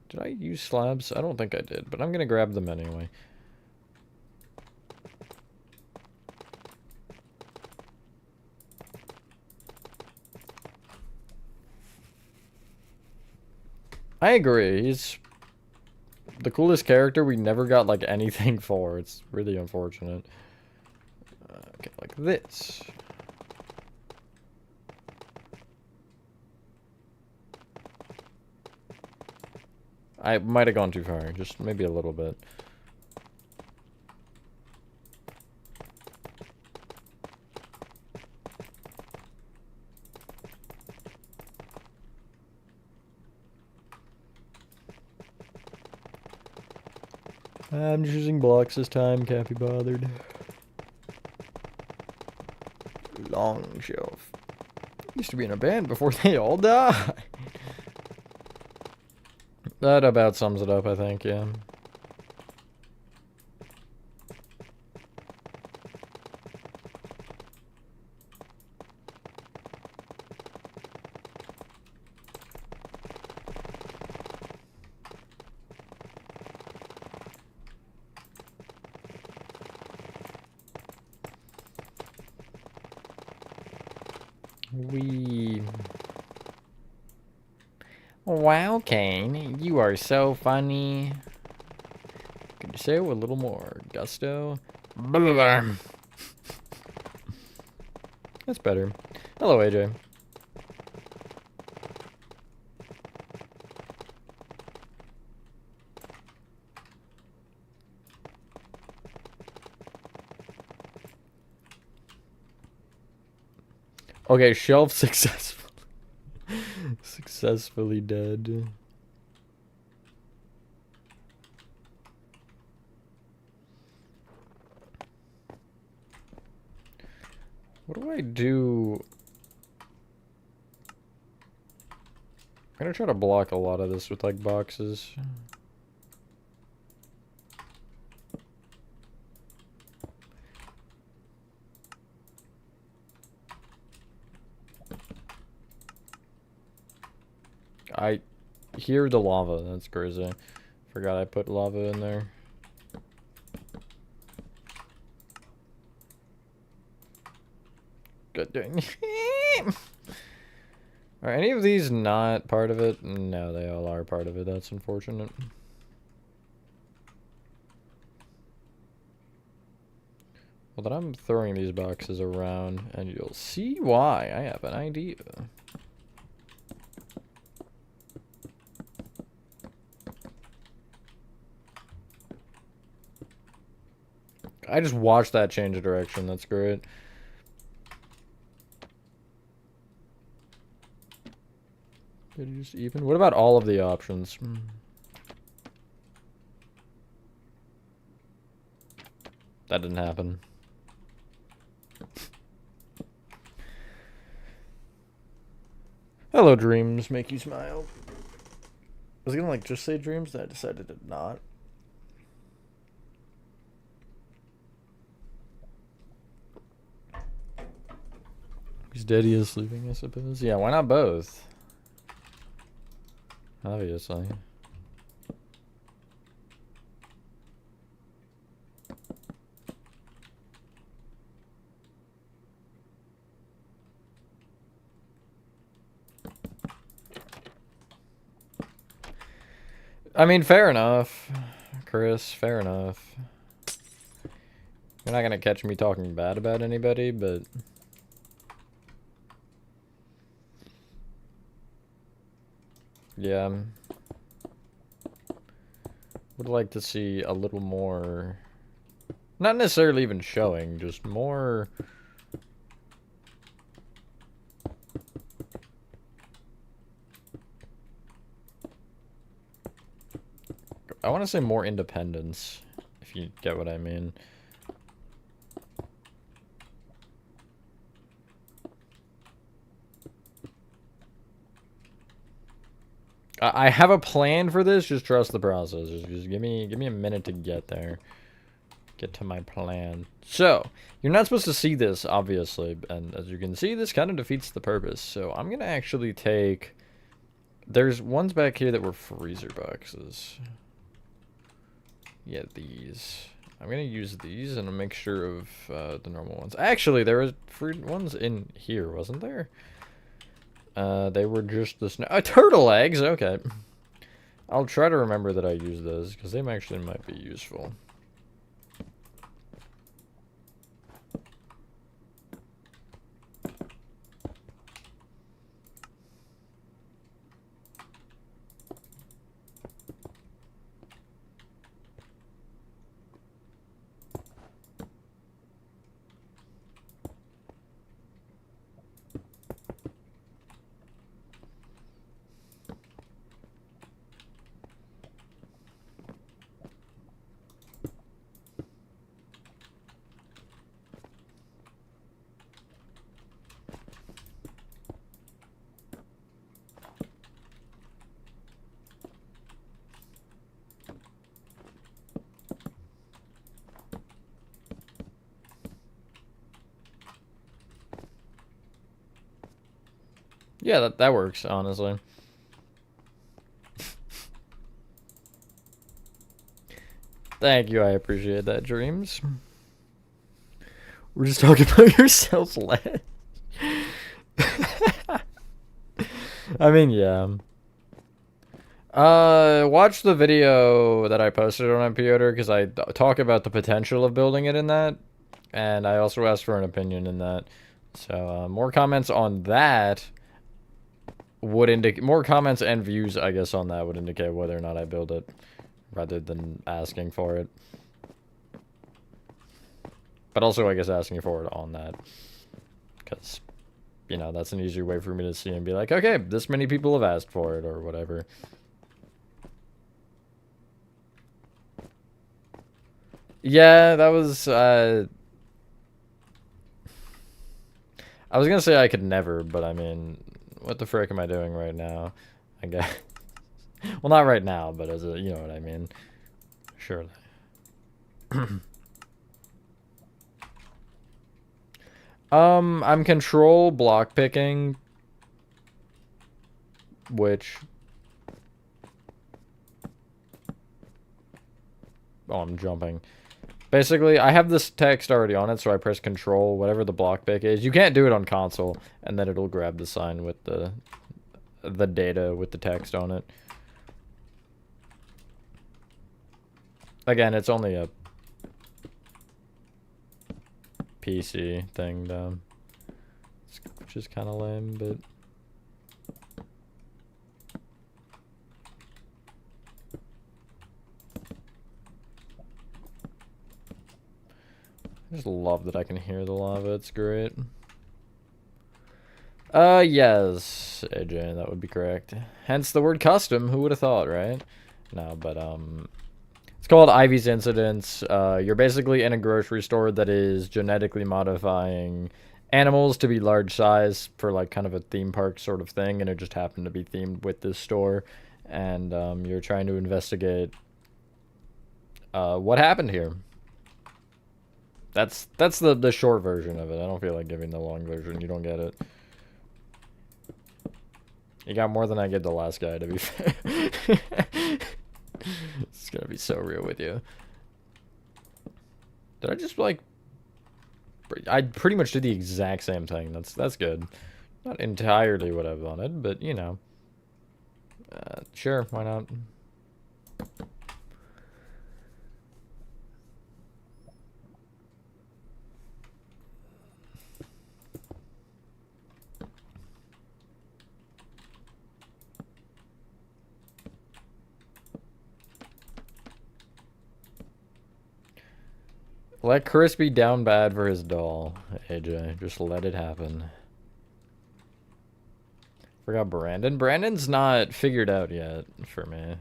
Did I use slabs? I don't think I did, but I'm gonna grab them anyway. I agree. He's the coolest character we never got, like, anything for. It's really unfortunate. Okay, like this. I might have gone too far, just maybe a little bit. I'm just using blocks this time, can't be bothered. Long shelf. Used to be in a band before they all died. That about sums it up, I think, yeah. Wow, Kane, you are so funny. Could you say it with a little more gusto? That's better. Hello, AJ. Okay, shelf successfully dead. What do I do? I'm gonna try to block a lot of this with, like, boxes. I hear the lava. That's crazy. Forgot I put lava in there. Good dang. Are any of these not part of it? No, they all are part of it. That's unfortunate. Well, then I'm throwing these boxes around, and you'll see why. I have an idea. I just watched that change of direction. That's great. Did you just even? What about all of the options? That didn't happen. Hello, dreams. Make you smile. I was gonna, like, just say dreams, then I decided to not. He's dead, he is sleeping, I suppose. Yeah, why not both? Obviously. I mean, fair enough, Chris, fair enough. You're not gonna catch me talking bad about anybody, but... yeah. Would like to see a little more... not necessarily even showing, just more... I want to say more independence, if you get what I mean. I have a plan for this, just trust the process. Just give me a minute to get there. Get to my plan. So, you're not supposed to see this, obviously, and as you can see, this kind of defeats the purpose. So, I'm going to actually take... there's ones back here that were freezer boxes. Yeah, these. I'm going to use these and a mixture of the normal ones. Actually, there was free ones in here, wasn't there? They were just the turtle eggs, okay. I'll try to remember that I use those, because they actually might be useful. Yeah, that works, honestly. Thank you, I appreciate that, Dreams. We're just talking about yourself last. I mean, yeah. Watch the video that I posted on Piotr, because I talk about the potential of building it in that, and I also asked for an opinion in that. So, more comments on that would indicate... more comments and views, I guess, on that would indicate whether or not I build it, rather than asking for it. But also, I guess, asking for it on that. Because, you know, that's an easier way for me to see and be like, okay, this many people have asked for it, or whatever. Yeah, that was, I was gonna say I could never, but I mean, what the frick am I doing right now? I guess. Well, not right now, but as a, you know what I mean. Surely. I'm control block picking, which... oh, I'm jumping. Basically, I have this text already on it, so I press control, whatever the block pick is. You can't do it on console, and then it'll grab the sign with the data with the text on it. Again, it's only a PC thing, though, which is kind of lame, but... I just love that I can hear the lava, it's great. Yes, AJ, that would be correct. Hence the word custom, who would have thought, right? No, but, it's called Ivy's Incidents. You're basically in a grocery store that is genetically modifying animals to be large size for, like, kind of a theme park sort of thing, and it just happened to be themed with this store, and, you're trying to investigate, what happened here. That's the short version of it. I don't feel like giving the long version. You don't get it. You got more than I get the last guy, to be fair. It's gonna be so real with you. Did I just, like... I pretty much did the exact same thing. That's good. Not entirely what I wanted, but, you know. Sure, why not? Let Chris be down bad for his doll, AJ. Just let it happen. Forgot Brandon. Brandon's not figured out yet for me.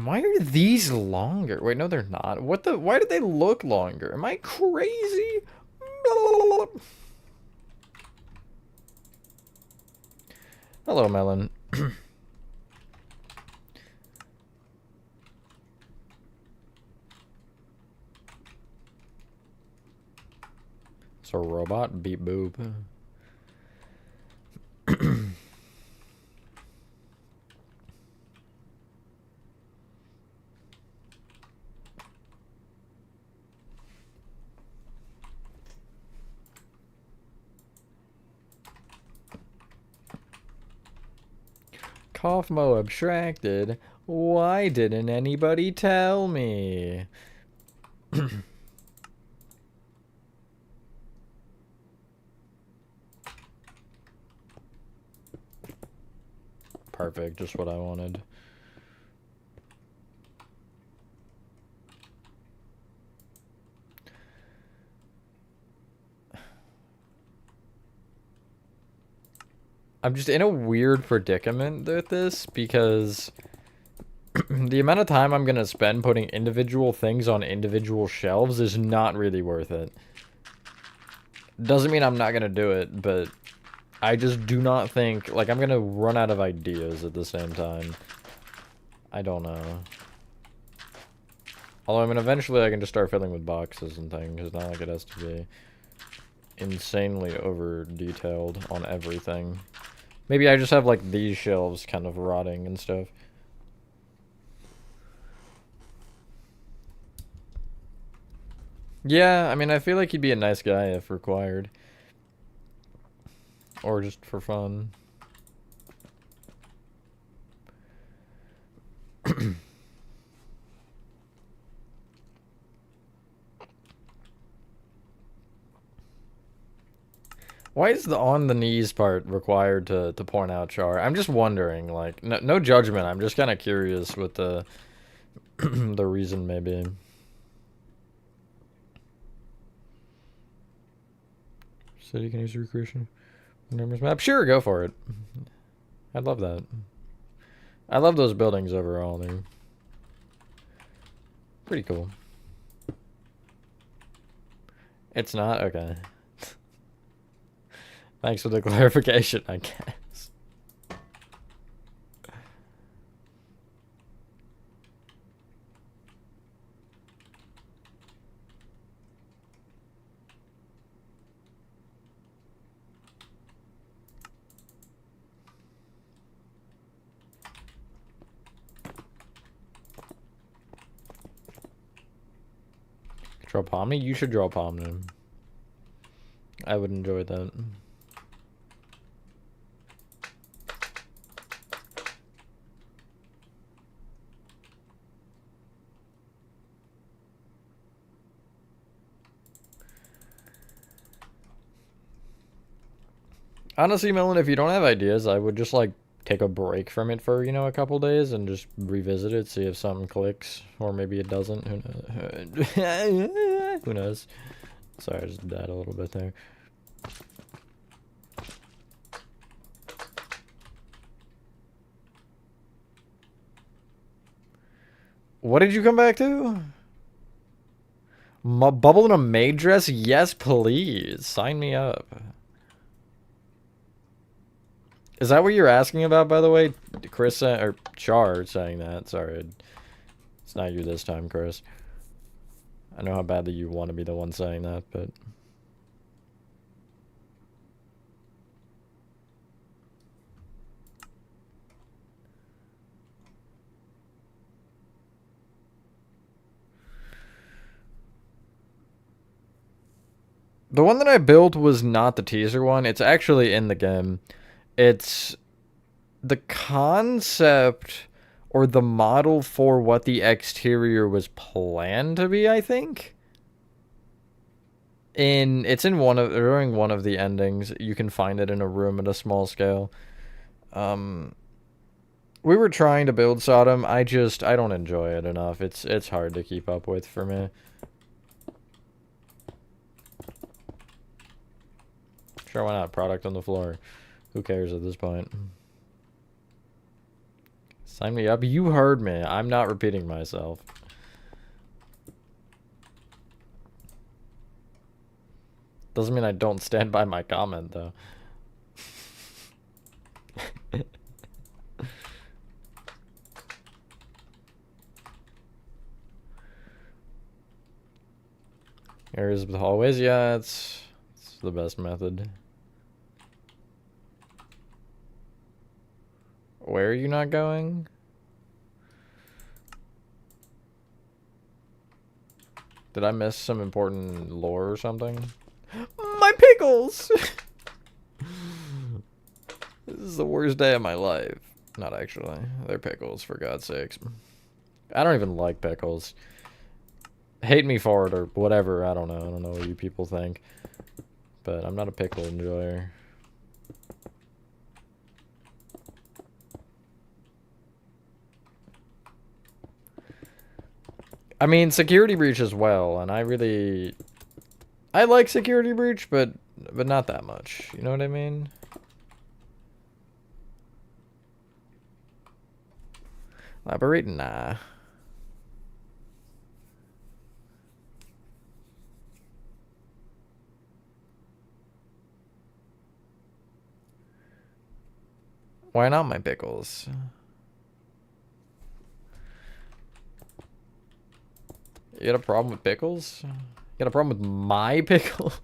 Why are these longer? Wait, no, they're not. What the? Why do they look longer? Am I crazy? Hello, Melon. So robot beep boop. Kaufmo abstracted. Why didn't anybody tell me? Perfect, just what I wanted. I'm just in a weird predicament with this because the amount of time I'm gonna spend putting individual things on individual shelves is not really worth it. Doesn't mean I'm not gonna do it, but I just do not think, like, I'm gonna run out of ideas at the same time. I don't know. Although, I mean, eventually I can just start filling with boxes and things. It's not like it has to be insanely over-detailed on everything. Maybe I just have, like, these shelves kind of rotting and stuff. Yeah, I mean, I feel like he'd be a nice guy if required. Or just for fun. Why is the on the knees part required to point out Char? I'm just wondering, like, no judgment. I'm just kind of curious what the the reason may be. City can use recreation numbers map. Sure, go for it. I'd love that. I love those buildings overall. They're pretty cool. It's not? Okay. Thanks for the clarification, I guess. Draw Pomni? You should draw Pomni. I would enjoy that. Honestly, Melon, if you don't have ideas, I would just, like, take a break from it for, you know, a couple days and just revisit it, see if something clicks, or maybe it doesn't. Who knows? Who knows? Sorry, I just died a little bit there. What did you come back to? Bubble in a maid dress? Yes, please. Sign me up. Is that what you're asking about, by the way? Chris, or Char saying that. Sorry. It's not you this time, Chris. I know how badly you want to be the one saying that, but... The one that I built was not the teaser one. It's actually in the game. It's... The concept or the model for what the exterior was planned to be, I think. It's in during one of the endings. You can find it in a room at a small scale. We were trying to build Sodom. I don't enjoy it enough. It's hard to keep up with for me. Sure, why not? Product on the floor. Who cares at this point? Sign me up. You heard me. I'm not repeating myself. Doesn't mean I don't stand by my comment, though. Areas with hallways? Yeah, it's the best method. Where are you not going? Did I miss some important lore or something? My pickles! This is the worst day of my life. Not actually. They're pickles, for God's sakes. I don't even like pickles. Hate me for it or whatever. I don't know. I don't know what you people think. But I'm not a pickle enjoyer. I mean, Security Breach as well, and I like Security Breach, but not that much. You know what I mean? Elaborate? Nah. Why not my pickles? You got a problem with pickles? You got a problem with my pickles?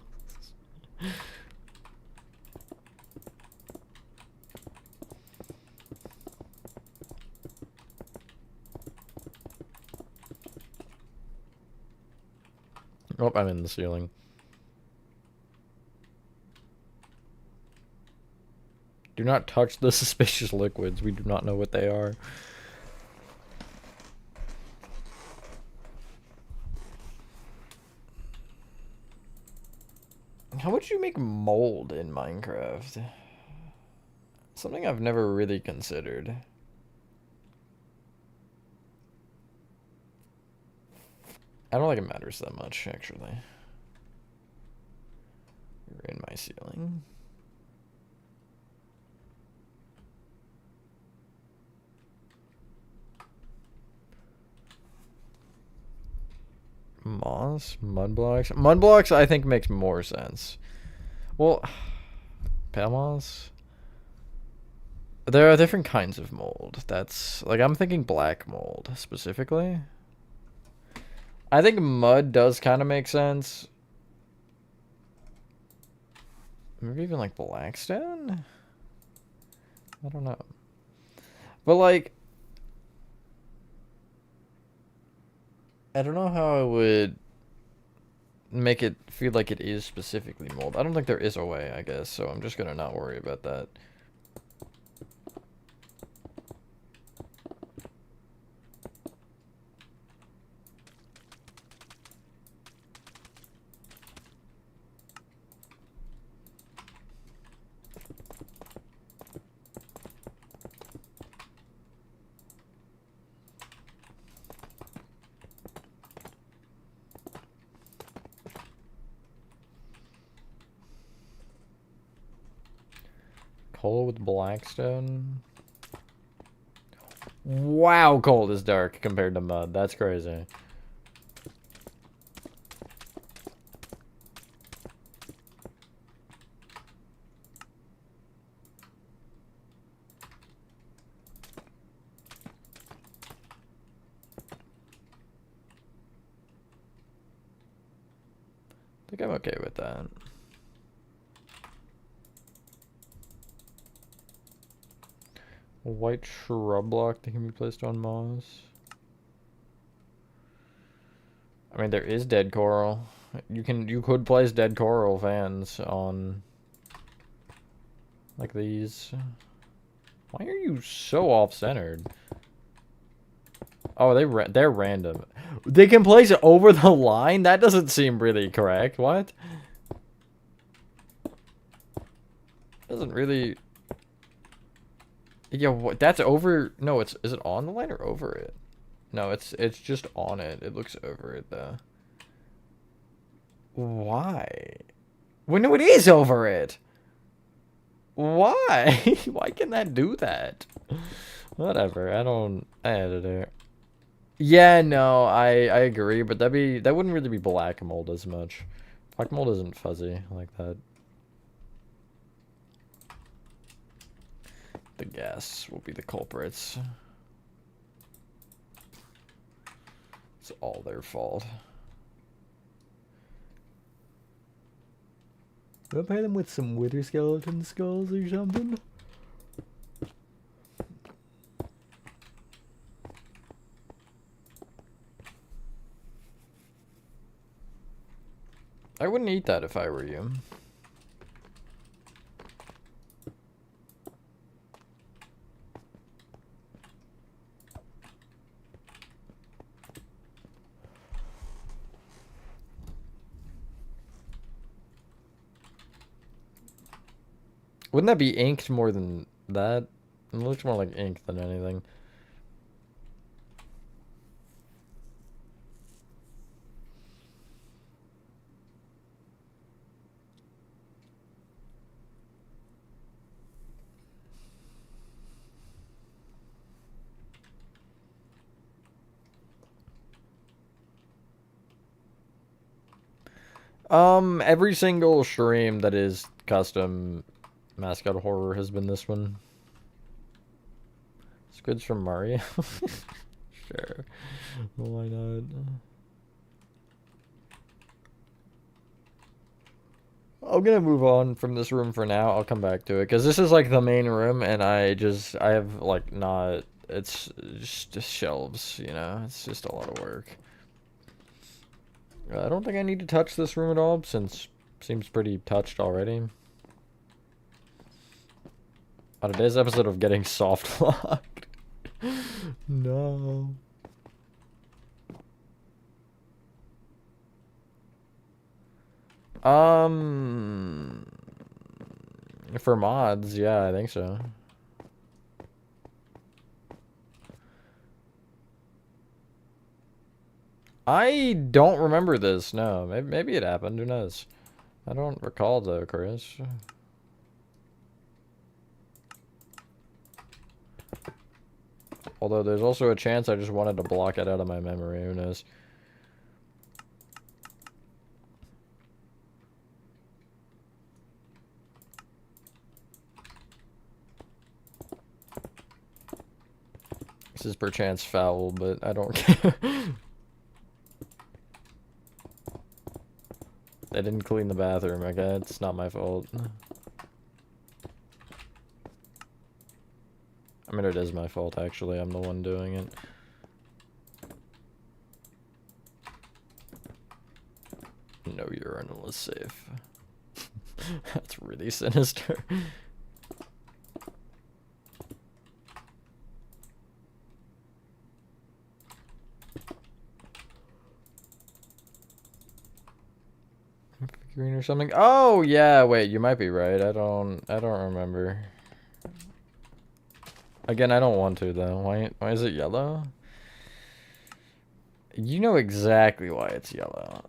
Oh, I'm in the ceiling. Do not touch the suspicious liquids. We do not know what they are. How would you make mold in Minecraft? Something I've never really considered. I don't think it matters that much, actually. You're in my ceiling. Moss? Mud blocks? Mud blocks, I think, makes more sense. Well, pale moss? There are different kinds of mold. That's, like, I'm thinking black mold, specifically. I think mud does kind of make sense. Maybe even, like, blackstone? I don't know. But, like, I don't know how I would make it feel like it is specifically mold. I don't think there is a way, I guess, so I'm just gonna not worry about that. Coal with blackstone. Wow, coal is dark compared to mud. That's crazy. I think I'm okay with that. White shrub block that can be placed on moss. I mean, there is dead coral. You could place dead coral fans on like these. Why are you so off-centered? Oh, they're random. They can place it over the line? That doesn't seem really correct. What? Doesn't really... Yeah, what? That's over... No, is it on the line or over it? No, it's just on it. It looks over it, though. Why? Well, no, it is over it! Why? Why can that do that? Whatever, I added it. Yeah, no, I agree, but that wouldn't really be black mold as much. Black mold isn't fuzzy like that. The gas will be the culprits. It's all their fault. Do I pay them with some wither skeleton skulls or something? I wouldn't eat that if I were you. Wouldn't that be inked more than that? It looks more like ink than anything. Every single stream that is custom Mascot horror has been this one. Squids from Mario? Sure. Why not? I'm gonna move on from this room for now. I'll come back to it because this is like the main room, and I have like not. It's just shelves, you know. It's just a lot of work. I don't think I need to touch this room at all since it seems pretty touched already. On today's episode of getting soft locked. No. For mods, yeah, I think so. I don't remember this, no. Maybe it happened, who knows? I don't recall though, Chris. Although there's also a chance I just wanted to block it out of my memory, who knows? This is perchance foul, but I don't care. I didn't clean the bathroom, okay? It's not my fault. I mean, it is my fault, actually. I'm the one doing it. No urinal is safe. That's really sinister. Green or something? Oh, yeah, wait, you might be right. I don't remember. Again, I don't want to, though. Why is it yellow? You know exactly why it's yellow.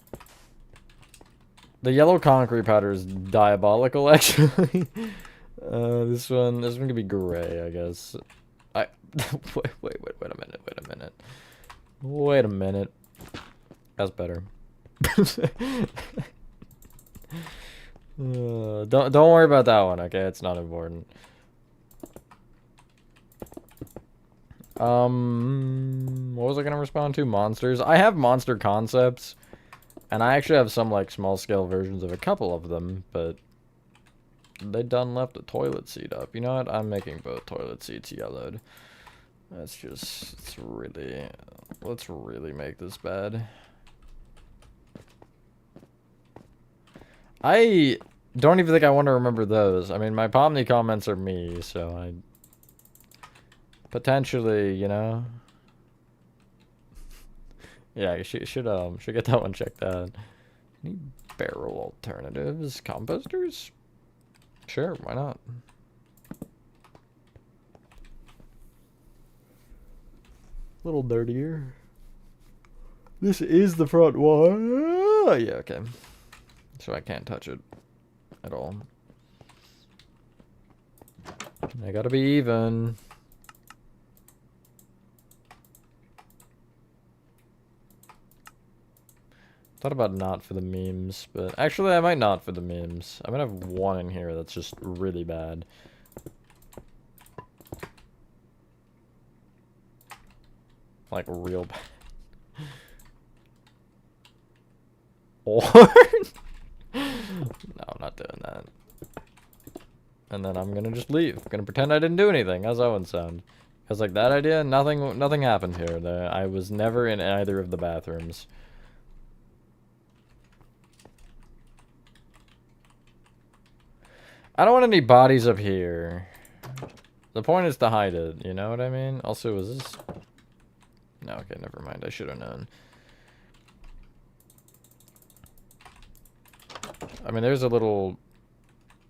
The yellow concrete powder is diabolical, actually. This one could be gray, I guess. Wait a minute. That's better. Don't worry about that one, okay? It's not important. What was I gonna respond to? Monsters. I have monster concepts, and I actually have some like small scale versions of a couple of them, but they done left a toilet seat up. You know what? I'm making both toilet seats yellowed. Let's really make this bad. I don't even think I want to remember those. I mean, my Pomni comments are me, so I... Potentially, you know? Yeah, you should get that one checked out. Any barrel alternatives? Composters? Sure, why not? A little dirtier. This is the front one. Oh, yeah, okay. So I can't touch it at all. I gotta be even. Thought about not for the memes, but actually I might not for the memes. I might have one in here that's just really bad. Like real bad. Or no, I'm not doing that. And then I'm gonna just leave. I'm gonna pretend I didn't do anything. How's that one sound? Cause like that idea, nothing happened here. I was never in either of the bathrooms. I don't want any bodies up here. The point is to hide it, you know what I mean? Also, is this... No, okay, never mind. I should have known. I mean, there's a little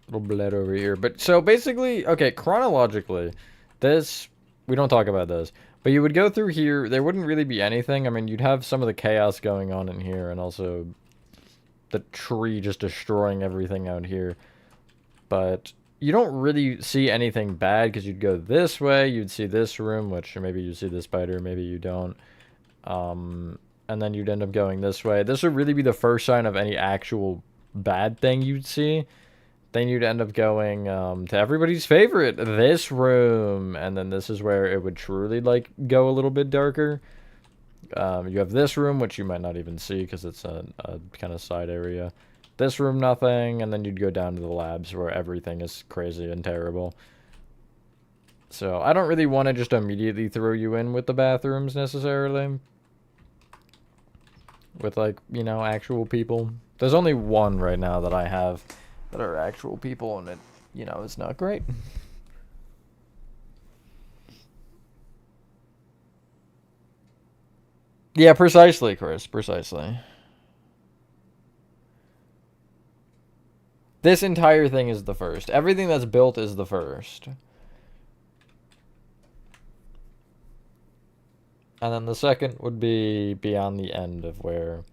blood over here. But, so, basically, okay, chronologically, this... We don't talk about this. But you would go through here, there wouldn't really be anything. I mean, you'd have some of the chaos going on in here, and also the tree just destroying everything out here. But you don't really see anything bad because you'd go this way, you'd see this room, which maybe you see the spider, maybe you don't. And then you'd end up going this way. This would really be the first sign of any actual bad thing you'd see. Then you'd end up going to everybody's favorite, this room. And then this is where it would truly, like, go a little bit darker. You have this room, which you might not even see because it's a kind of side area. This room, nothing, and then you'd go down to the labs where everything is crazy and terrible. So, I don't really want to just immediately throw you in with the bathrooms, necessarily. With, like, you know, actual people. There's only one right now that I have that are actual people, and it, you know, it's not great. Yeah, precisely, Chris, precisely. This entire thing is the first. Everything that's built is the first. And then the second would be beyond the end of where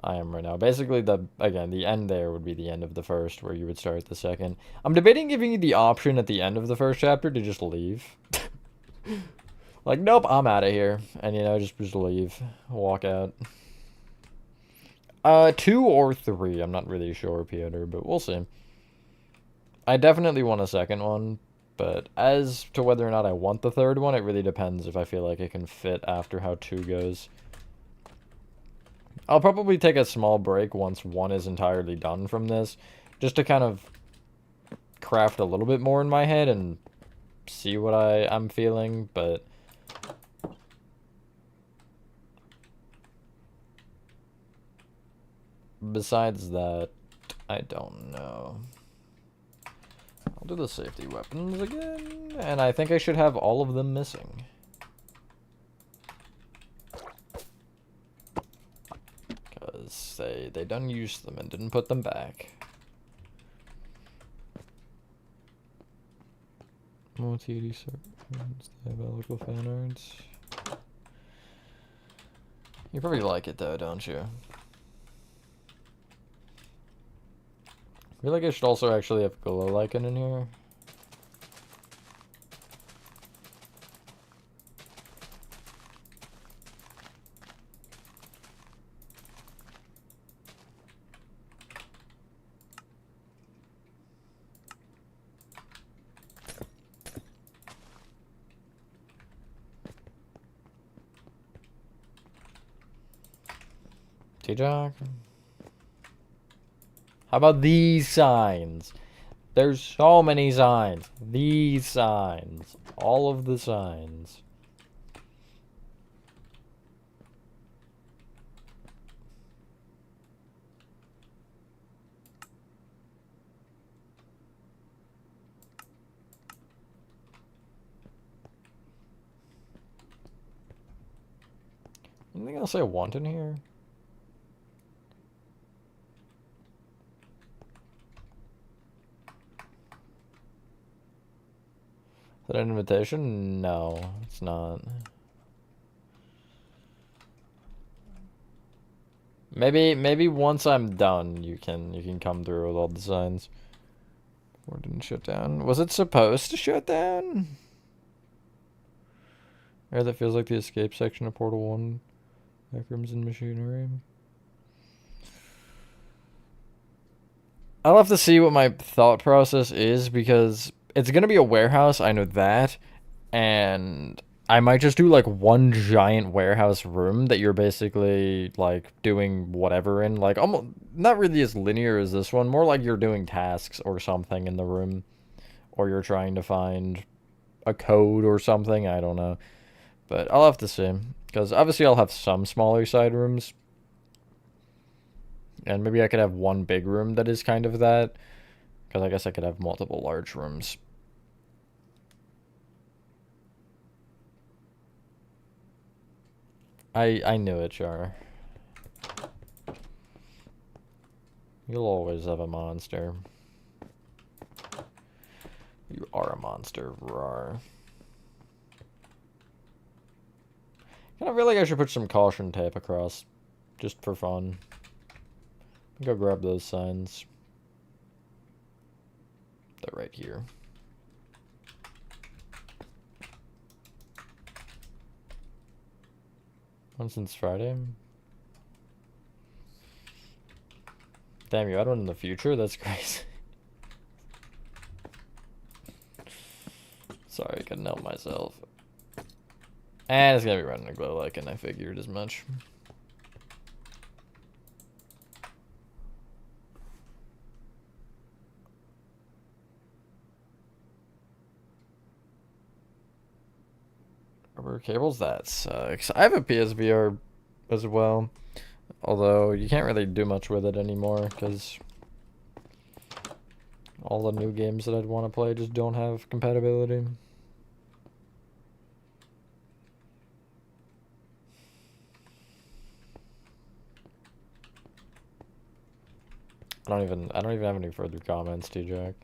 I am right now. Basically, the end there would be the end of the first, where you would start the second. I'm debating giving you the option at the end of the first chapter to just leave. Like, nope, I'm out of here. And, you know, just leave. Walk out. 2 or 3. I'm not really sure, Peter, but we'll see. I definitely want a second one, but as to whether or not I want the third one, it really depends if I feel like it can fit after how 2 goes. I'll probably take a small break once 1 is entirely done from this, just to kind of craft a little bit more in my head and see what I'm feeling, but... Besides that, I don't know. I'll do the safety weapons again, and I think I should have all of them missing. Because they done used them and didn't put them back. Multi-80 circles, diabolical fan arts. You probably like it though, don't you? I feel like I should also actually have glow lichen in here. T-Jock. How about these signs? There's so many signs. These signs. All of the signs. You Anything else I want in here? Is that an invitation? No, it's not. Maybe once I'm done, you can come through with all the signs. Or didn't shut down. Was it supposed to shut down? Or that feels like the escape section of Portal 1. Backrooms and machinery. I'll have to see what my thought process is, because it's gonna be a warehouse, I know that. And I might just do like one giant warehouse room that you're basically like doing whatever in, like almost not really as linear as this one, more like you're doing tasks or something in the room, or you're trying to find a code or something, I don't know. But I'll have to see, because obviously I'll have some smaller side rooms, and maybe I could have one big room that is kind of that, because I guess I could have multiple large rooms. I knew it, Char. You'll always have a monster. You are a monster, rawr. Kind of feel like I should put some caution tape across, just for fun. Go grab those signs. They're right here. One since Friday. Damn, you had one in the future? That's crazy. Sorry, I couldn't help myself. And it's gonna be running a glow like, and I figured as much. Rubber cables, that sucks. I have a PSVR as well, although you can't really do much with it anymore because all the new games that I'd want to play just don't have compatibility. I don't even have any further comments, T-Jack.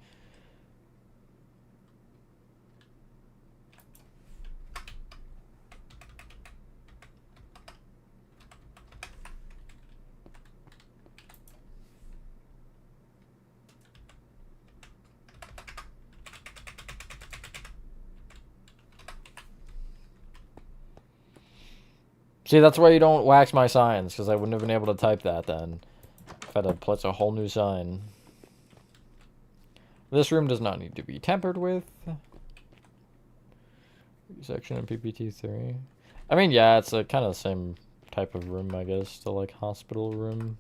See, that's why you don't wax my signs, because I wouldn't have been able to type that then. If I had to place a whole new sign. This room does not need to be tampered with. Section in PPT3. I mean, yeah, it's a kind of the same type of room, I guess, to like hospital room.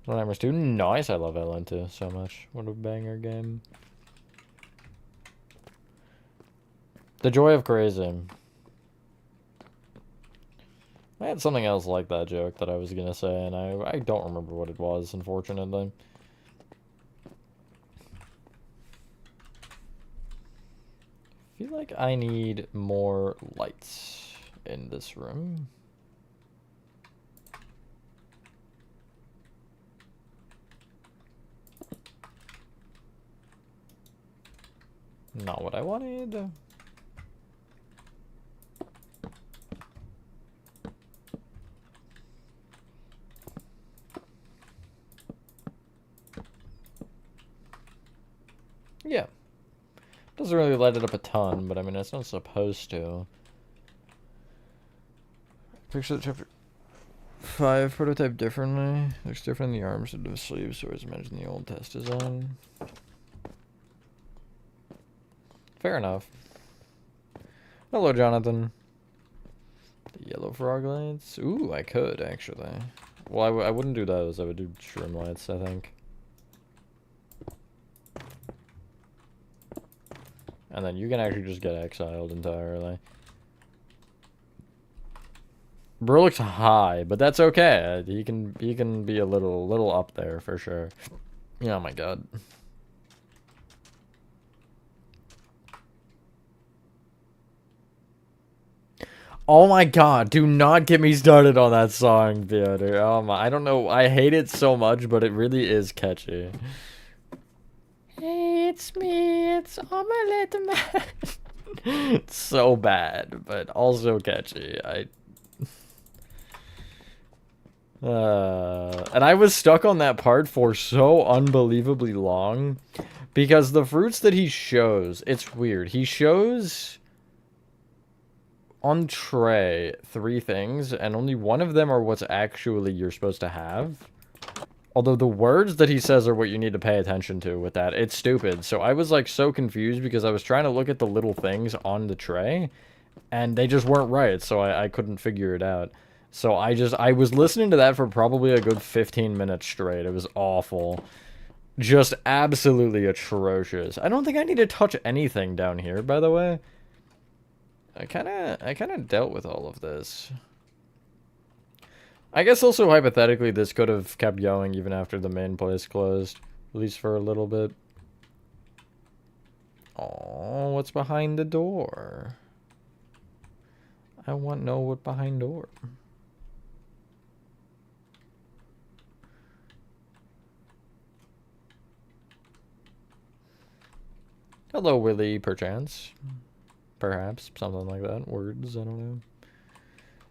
Nightmares 2, nice. I love LN2 so much. What a banger game. The Joy of Crazy. I had something else like that joke that I was gonna say, and I don't remember what it was, unfortunately. I feel like I need more lights in this room. Not what I wanted. Yeah. Doesn't really light it up a ton, but I mean, it's not supposed to. Picture the chapter 5 prototype differently. Looks different in the arms and the sleeves, so as mentioned in the old test design. Fair enough. Hello, Jonathan. The yellow frog lights? Ooh, I could, actually. Well, I wouldn't do those. I would do shroom lights, I think. And then you can actually just get exiled entirely. Bro looks high, but that's okay. He can be a little up there for sure. Oh my god. Oh my god, do not get me started on that song, Piotr. Oh my, I don't know, I hate it so much, but it really is catchy. Hey, it's me, it's Omelette Man. It's so bad, but also catchy. And I was stuck on that part for so unbelievably long because the fruits that he shows, it's weird. He shows on tray 3 things, and only one of them are what's actually you're supposed to have. Although the words that he says are what you need to pay attention to with that. It's stupid. So I was like so confused because I was trying to look at the little things on the tray, and they just weren't right, so I couldn't figure it out. So I was listening to that for probably a good 15 minutes straight. It was awful. Just absolutely atrocious. I don't think I need to touch anything down here, by the way. I kind of dealt with all of this. I guess also hypothetically this could have kept going even after the main place closed. At least for a little bit. Oh, what's behind the door? I want to know what behind door. Hello, Willie, perchance. Perhaps, something like that. Words, I don't know.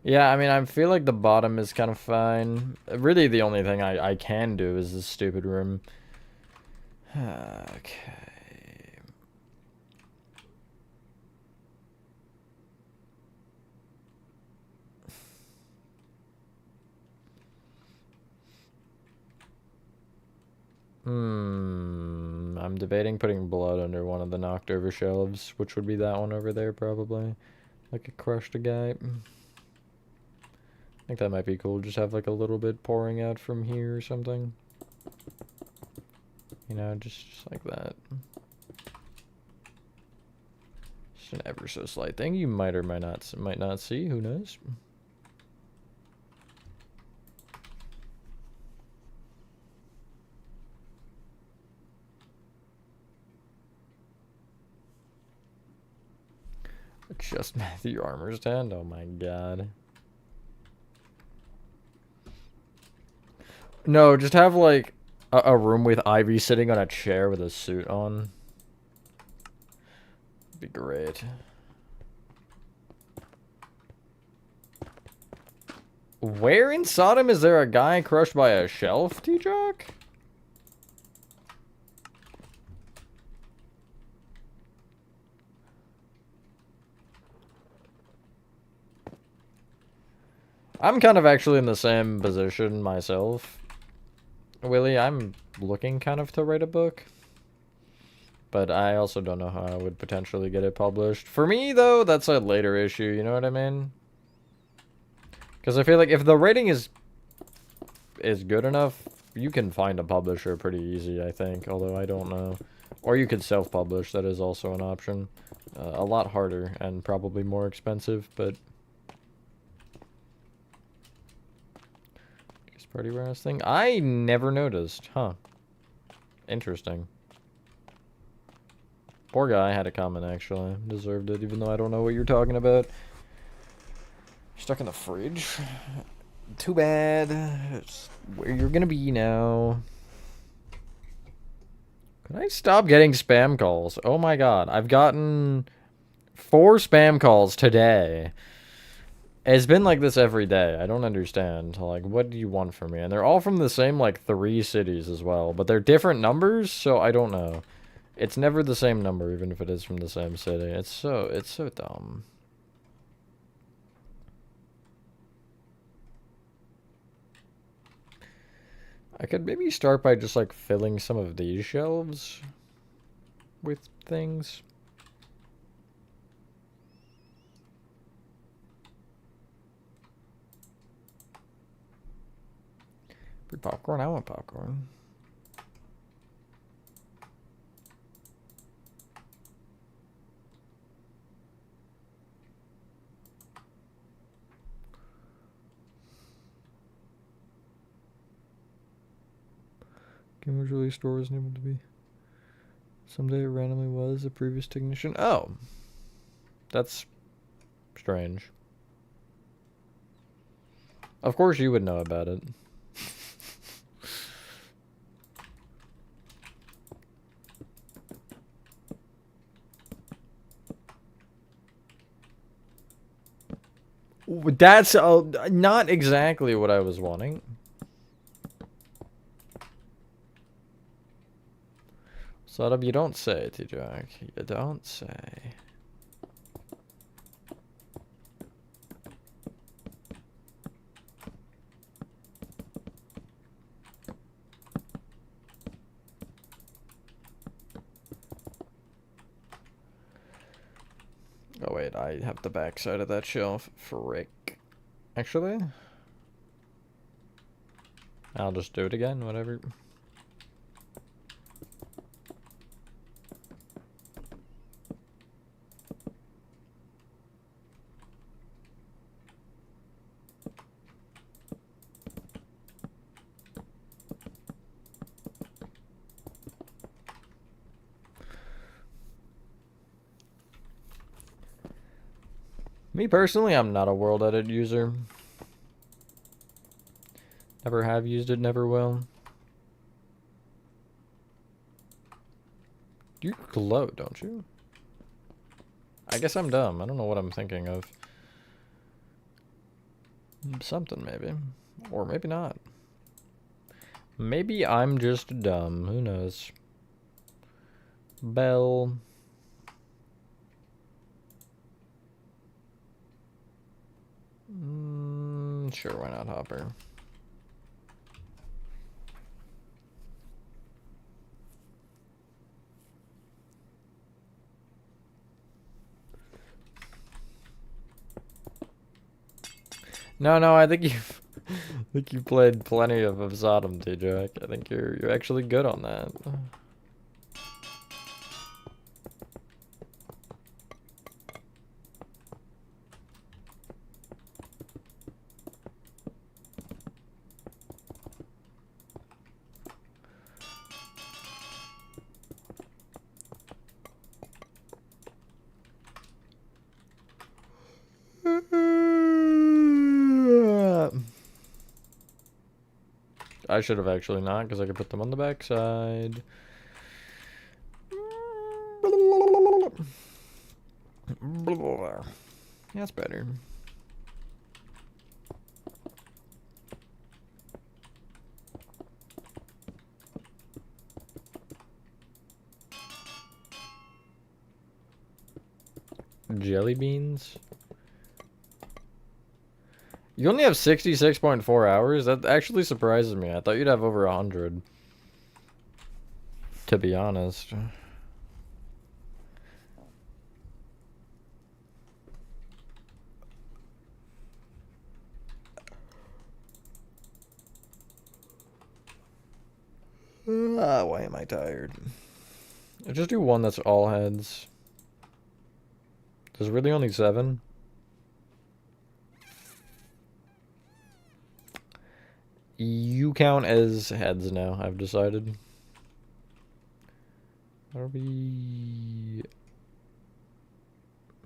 Yeah, I mean, I feel like the bottom is kind of fine. Really, the only thing I can do is this stupid room. Okay. I'm debating putting blood under one of the knocked over shelves, which would be that one over there, probably. Like a crushed guy. I think that might be cool. Just have like a little bit pouring out from here or something. You know, just like that. Just an ever so slight thing you might or might not see. Who knows? Just Matthew Armour's tent? Oh my god. No, just have like a room with Ivy sitting on a chair with a suit on. Be great. Where in Sodom is there a guy crushed by a shelf, T-Jock? I'm kind of actually in the same position myself. Willie, I'm looking kind of to write a book. But I also don't know how I would potentially get it published. For me, though, that's a later issue, you know what I mean? Because I feel like if the writing is good enough, you can find a publisher pretty easy, I think. Although I don't know. Or you could self-publish, that is also an option. A lot harder and probably more expensive, but... Party warehouse thing? I never noticed. Huh. Interesting. Poor guy had a comment, actually. Deserved it, even though I don't know what you're talking about. Stuck in the fridge. Too bad. It's where you're gonna be now. Can I stop getting spam calls? Oh my god. I've gotten 4 spam calls today. It's been like this every day. I don't understand. Like, what do you want from me? And they're all from the same, like, 3 cities as well. But they're different numbers, so I don't know. It's never the same number, even if it is from the same city. It's so dumb. I could maybe start by just, like, filling some of these shelves with things. Free popcorn? I want popcorn. Gamers release store isn't able to be. Someday it randomly was a previous technician. Oh. That's strange. Of course you would know about it. That's not exactly what I was wanting. Shut up, you don't say, T-Jack. You don't say. Oh wait, I have the back side of that shelf. Frick. Actually, I'll just do it again, whatever. Me personally, I'm not a world edit user. Never have used it, never will. You glow, don't you? I guess I'm dumb. I don't know what I'm thinking of. Something, maybe. Or maybe not. Maybe I'm just dumb. Who knows? Bell. Sure, why not Hopper? No, I think you've played plenty of Sodom, T-Jack. I think you're actually good on that. I should have actually not, because I could put them on the back side. That's better. Jelly beans? You only have 66.4 hours? That actually surprises me. I thought you'd have over 100. To be honest. Why am I tired? I just do one that's all heads. There's really only 7. You count as heads now, I've decided. Are we...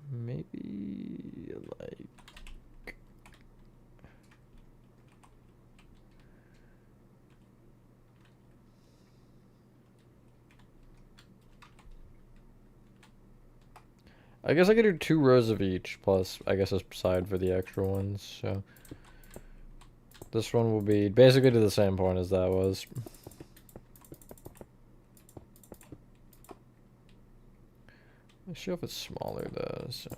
maybe, like... I guess I could do 2 rows of each, plus, I guess, a side for the extra ones, so... This one will be basically to the same point as that was. The shelf is smaller though, so...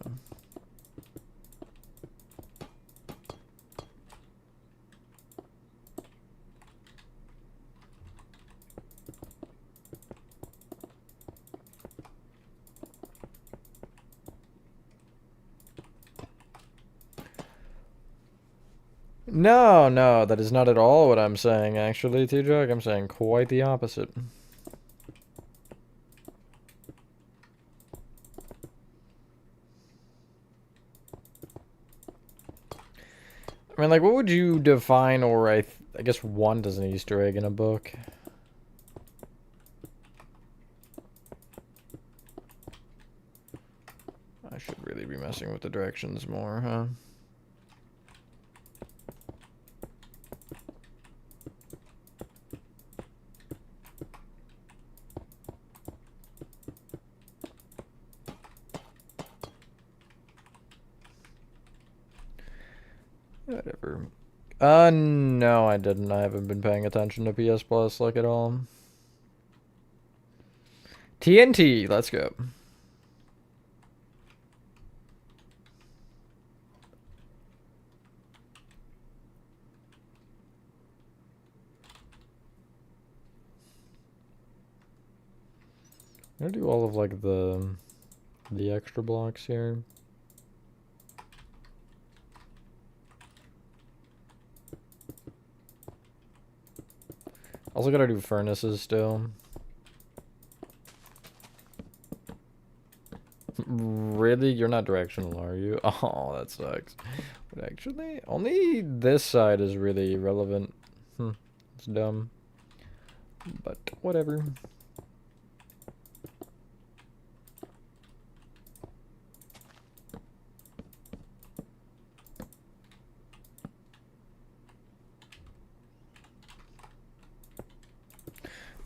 No, that is not at all what I'm saying, actually, T-Jug. I'm saying quite the opposite. I mean, like, what would you define, or I guess one does an Easter egg in a book? I should really be messing with the directions more, huh? No, I didn't. I haven't been paying attention to PS Plus like at all. TNT, let's go. I'm gonna do all of like the extra blocks here. Also gotta do furnaces still. Really? You're not directional, are you? Oh, that sucks. But actually, only this side is really relevant. It's dumb. But whatever.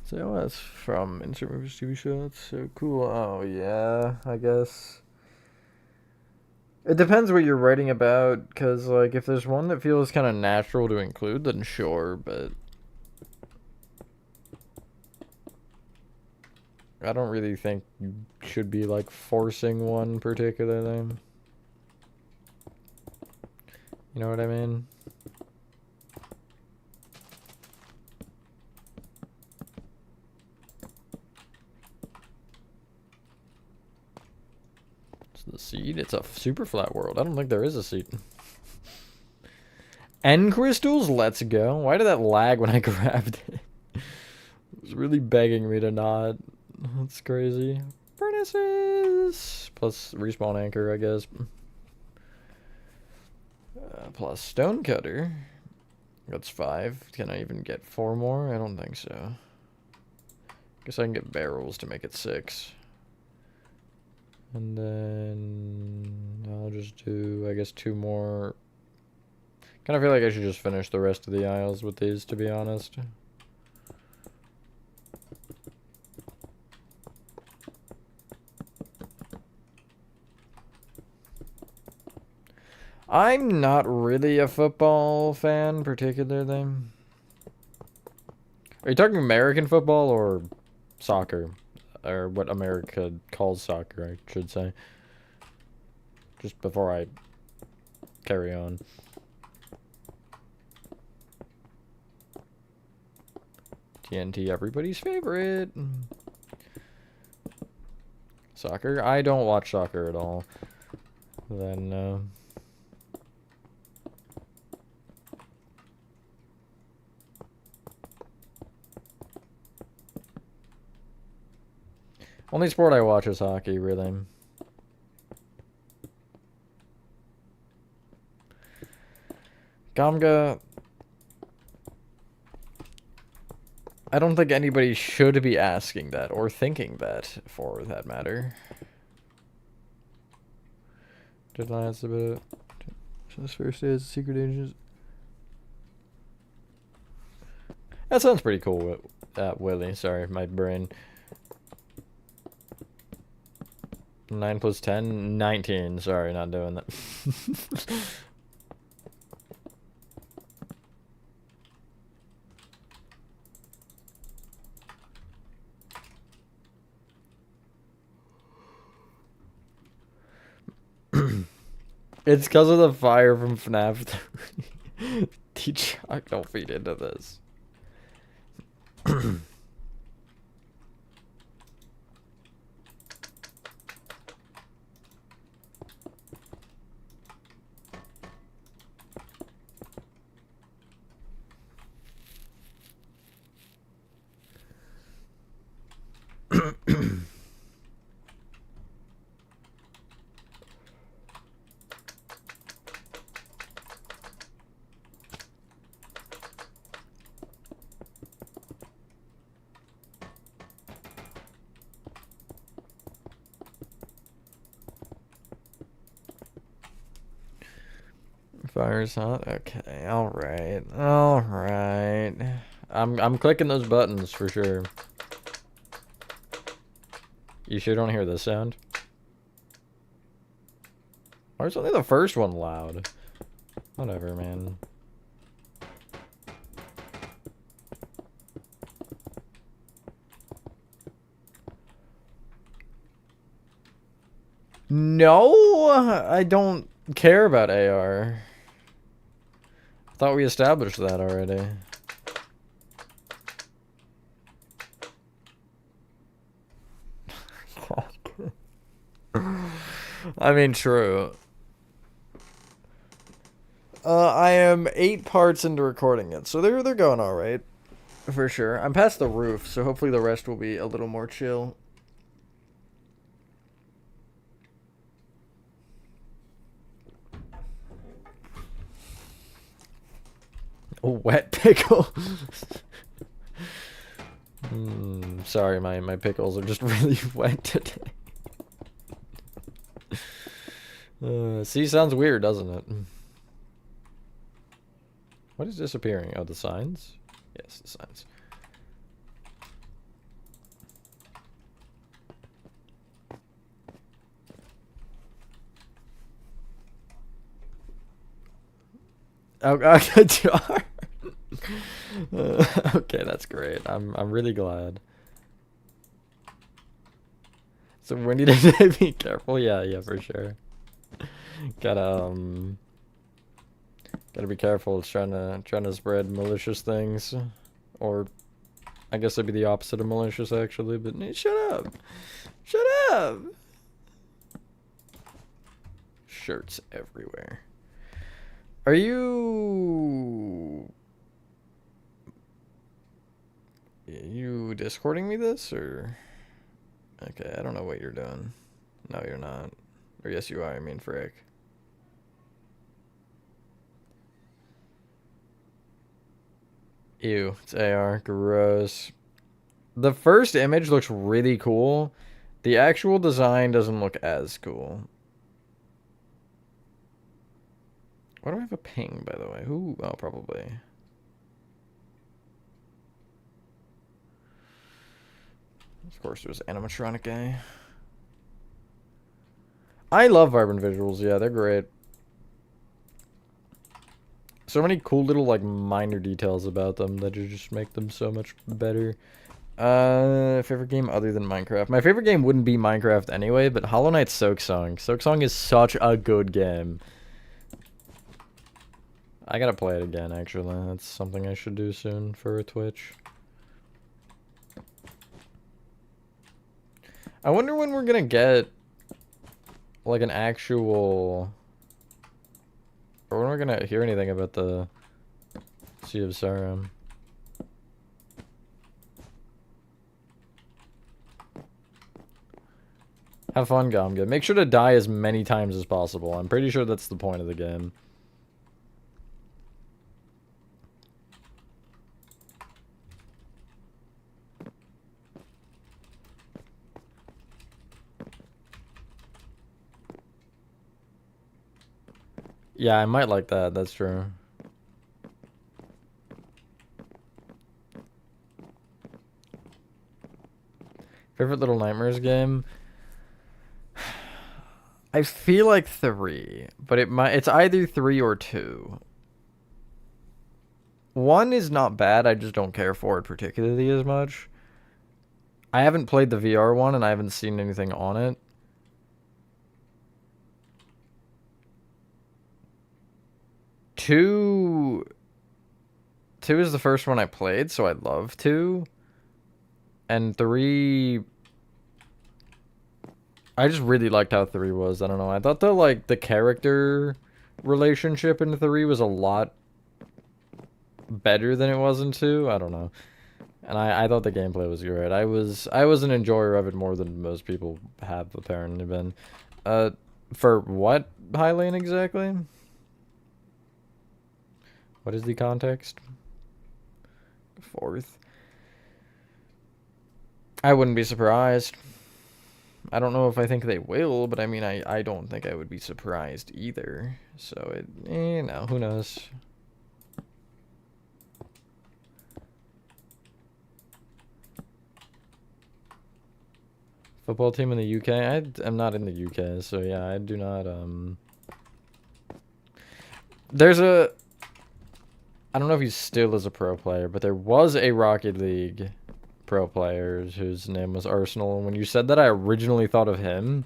So that's from Insert Movies TV show. That's so cool. Oh yeah, I guess. It depends what you're writing about, because like if there's one that feels kind of natural to include, then sure, but I don't really think you should be like forcing one particularly. You know what I mean? The seed? It's a super flat world. I don't think there is a seed. End crystals? Let's go. Why did that lag when I grabbed it? It was really begging me to not. That's crazy. Furnaces! Plus respawn anchor, I guess. Plus stone cutter. That's 5. Can I even get 4 more? I don't think so. Guess I can get barrels to make it 6. And then I'll just do, I guess, 2 more. Kind of feel like I should just finish the rest of the aisles with these, to be honest. I'm not really a football fan, particularly. Are you talking American football or soccer? Or what America calls soccer, I should say. Just before I carry on. TNT, everybody's favorite. Soccer? I don't watch soccer at all. Then, only sport I watch is hockey, really. Gamga. I don't think anybody should be asking that, or thinking that, for that matter. Deadlines a bit. So this first day is secret agents. That sounds pretty cool, Willie. Sorry, my brain. 9 plus 10? 19. Sorry, not doing that. It's because of the fire from FNAF 3. Teach, don't feed into this. Fire's hot. Okay. All right. All right. I'm clicking those buttons for sure. You sure don't hear this sound? Why is only the first one loud? Whatever, man. No, I don't care about AR. I thought we established that already. I mean, true. I am 8 parts into recording it, so they're going all right, for sure. I'm past the roof, so hopefully the rest will be a little more chill. A wet pickle. Sorry, my pickles are just really wet today. See, sounds weird, doesn't it? What is disappearing? Oh, the signs? Yes, the signs. Oh, a jar. Okay, that's great. I'm really glad. So when you did be careful, yeah, for sure. Gotta be careful. It's trying to spread malicious things, or I guess it'd be the opposite of malicious actually. But shut up, shut up. Shirts everywhere. Are you Discording me this or? Okay, I don't know what you're doing. No, you're not. Or yes, you are. I mean, frick. Ew, it's AR. Gross. The first image looks really cool. The actual design doesn't look as cool. Why do I have a ping, by the way? Who? Oh, probably. Of course, there's animatronic guy. I love vibrant visuals. Yeah, they're great. So many cool little like minor details about them that just make them so much better. Favorite game other than Minecraft? My favorite game wouldn't be Minecraft anyway, but Hollow Knight Silksong. Silksong is such a good game. I gotta play it again, actually. That's something I should do soon for a Twitch. I wonder when we're gonna get like an actual, or when we're gonna hear anything about the Sea of Sarum. Have fun, Gomga. Make sure to die as many times as possible. I'm pretty sure that's the point of the game. Yeah, I might like that. That's true. Favorite Little Nightmares game? I feel like 3, but it's either 3 or 2. 1 is not bad, I just don't care for it particularly as much. I haven't played the VR one and I haven't seen anything on it. 2 is the first one I played, so I love 2. And 3, I just really liked how 3 was. I don't know. I thought the character relationship in 3 was a lot better than it was in 2. I don't know. And I thought the gameplay was great. I was an enjoyer of it more than most people have apparently been. For what High Lane exactly? What is the context? 4th. I wouldn't be surprised. I don't know if I think they will, but I mean, I don't think I would be surprised either. So, no, who knows? Football team in the UK? I'm not in the UK, so yeah, I do not, There's I don't know if he still is a pro player, but there was a Rocket League pro player whose name was Arsenal, and when you said that, I originally thought of him.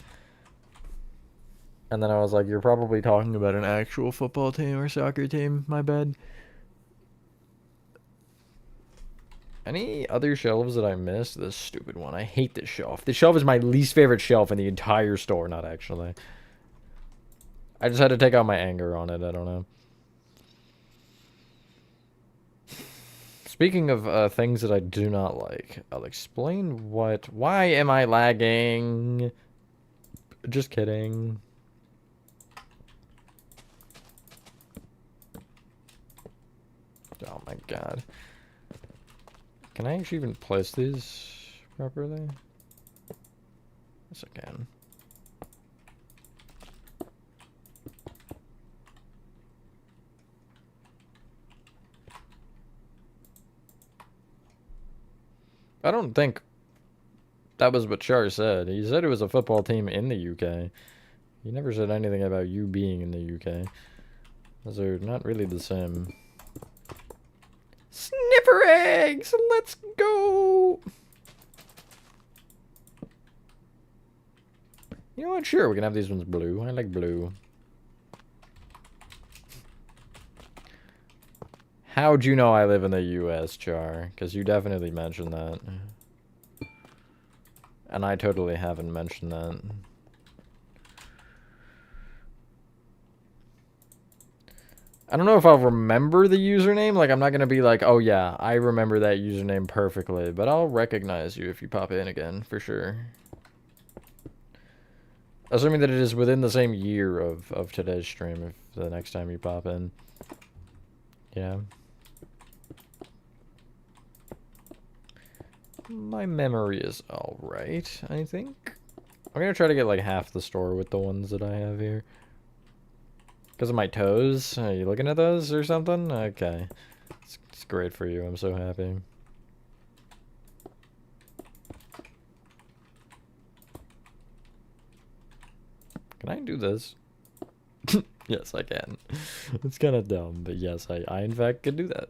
And then I was like, you're probably talking about an actual football team or soccer team. My bad. Any other shelves that I missed? This stupid one. I hate this shelf. This shelf is my least favorite shelf in the entire store. Not actually. I just had to take out my anger on it. I don't know. Speaking of things that I do not like, I'll explain what... Why am I lagging? Just kidding. Oh my god. Can I actually even place these properly? Yes, I can. I don't think that was what Char said. He said it was a football team in the UK. He never said anything about you being in the UK. Those are not really the same. Sniffer eggs! Let's go! You know what? Sure, we can have these ones blue. I like blue. How'd you know I live in the US, Char? Because you definitely mentioned that. And I totally haven't mentioned that. I don't know if I'll remember the username. Like, I'm not going to be like, oh yeah, I remember that username perfectly. But I'll recognize you if you pop in again, for sure. Assuming that it is within the same year of today's stream, if the next time you pop in. Yeah. My memory is alright, I think. I'm gonna try to get like half the store with the ones that I have here. Because of my toes? Are you looking at those or something? Okay. It's great for you, I'm so happy. Can I do this? Yes, I can. It's kind of dumb, but yes, I in fact could do that.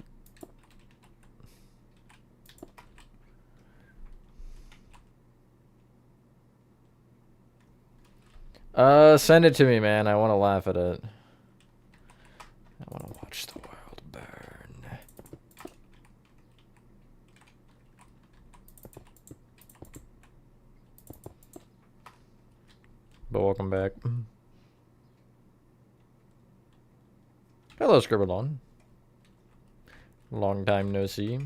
Send it to me, man. I want to laugh at it. I want to watch the world burn. But welcome back. Hello, Scribblon. Long time no see.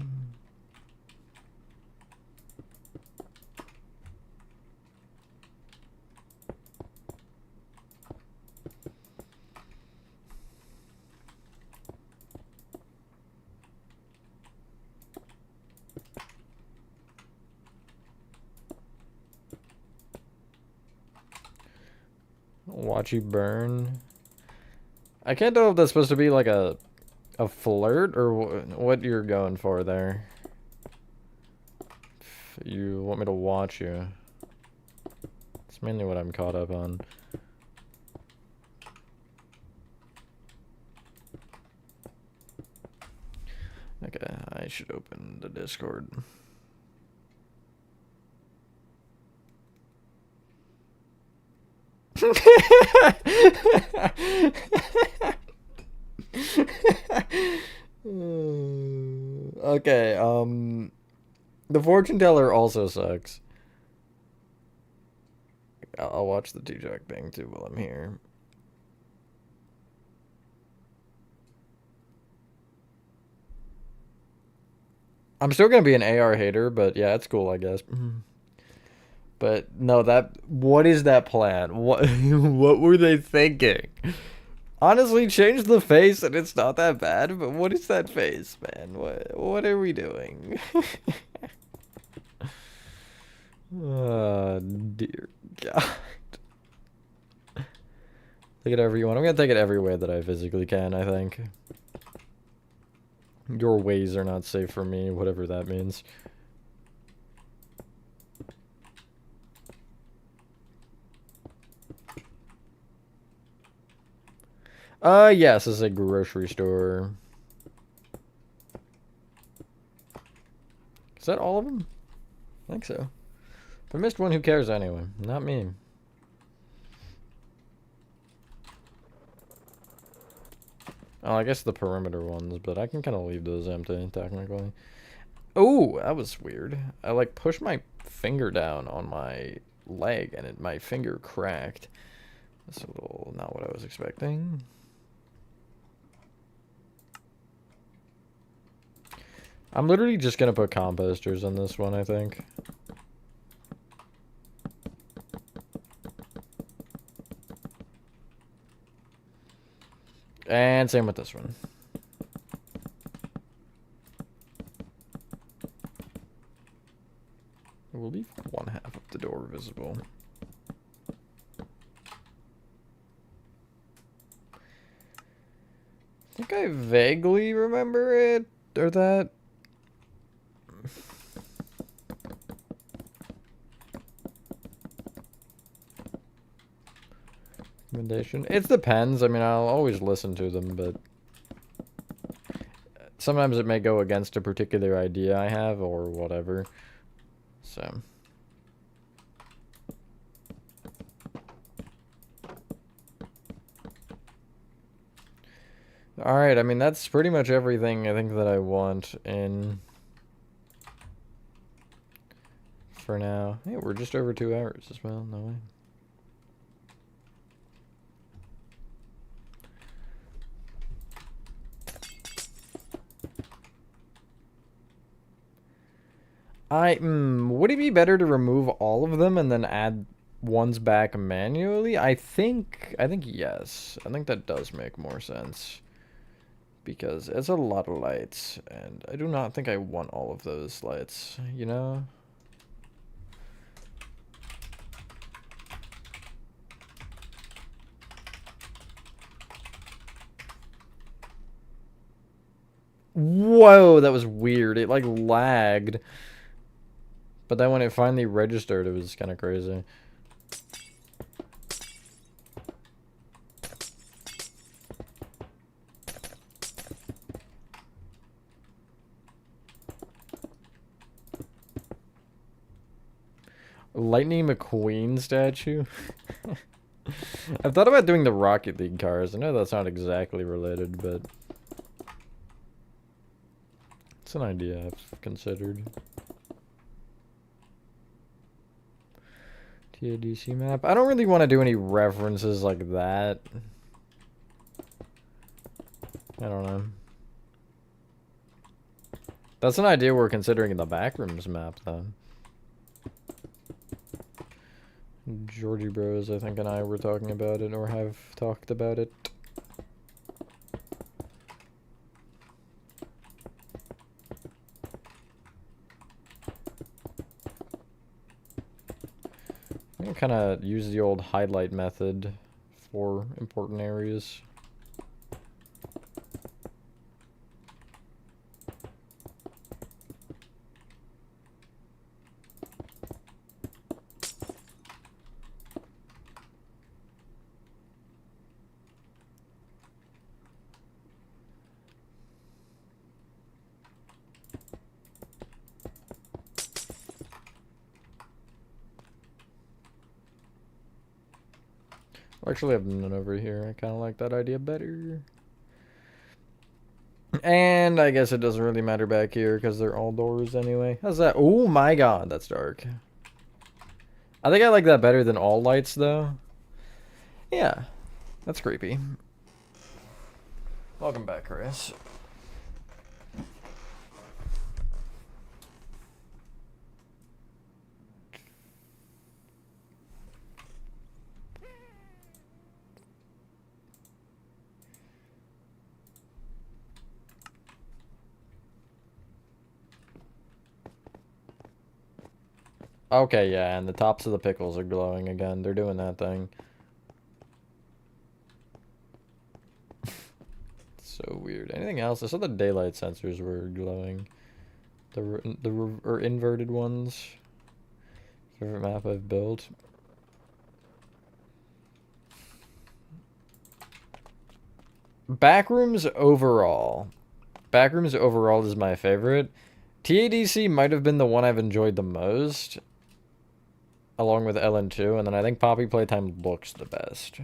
Watch you burn. I can't tell if that's supposed to be like a flirt or what you're going for there. If you want me to watch you. It's mainly what I'm caught up on. Okay, I should open the Discord. Okay, the fortune teller also sucks. I'll watch the two-jack thing too while I'm here. I'm still gonna be an AR hater, but yeah, it's cool, I guess. But no, what is that plan? What what were they thinking? Honestly, change the face and it's not that bad, but what is that face, man? What are we doing? Oh, dear God. Take it however you want. I'm gonna take it every way that I physically can, I think. Your ways are not safe for me, whatever that means. Yes, it's a grocery store. Is that all of them? I think so. If I missed one, who cares anyway? Not me. Oh, I guess the perimeter ones, but I can kind of leave those empty, technically. Oh, that was weird. I, like, pushed my finger down on my leg, and my finger cracked. That's a little not what I was expecting. I'm literally just gonna put composters on this one, I think. And same with this one. We'll leave one half of the door visible. I think I vaguely remember it, or that. Recommendation. It depends. I mean, I'll always listen to them, but sometimes it may go against a particular idea I have or whatever. So. Alright, I mean, that's pretty much everything I think that I want in... for now. Hey, we're just over 2 hours as well. No way. Would it be better to remove all of them and then add ones back manually? I think yes. I think that does make more sense. Because it's a lot of lights, and I do not think I want all of those lights, you know? Whoa, that was weird. It, like, lagged. But then when it finally registered, it was kind of crazy. Lightning McQueen statue? I've thought about doing the Rocket League cars. I know that's not exactly related, but... it's an idea I've considered. TADC map. I don't really want to do any references like that. I don't know. That's an idea we're considering in the Backrooms map, though. Georgie Bros, I think, and I were talking about it, or have talked about it. I'm gonna kind of use the old highlight method for important areas. Actually, I have none over here. I kind of like that idea better. And I guess it doesn't really matter back here because they're all doors anyway. How's that? Oh my god, that's dark. I think I like that better than all lights, though. Yeah, that's creepy. Welcome back, Chris. Okay, yeah, and the tops of the pickles are glowing again. They're doing that thing. So weird. Anything else? I saw the daylight sensors were glowing. The inverted ones. Favorite map I've built. Backrooms overall. Backrooms overall is my favorite. TADC might have been the one I've enjoyed the most. Along with LN2, and then I think Poppy Playtime looks the best.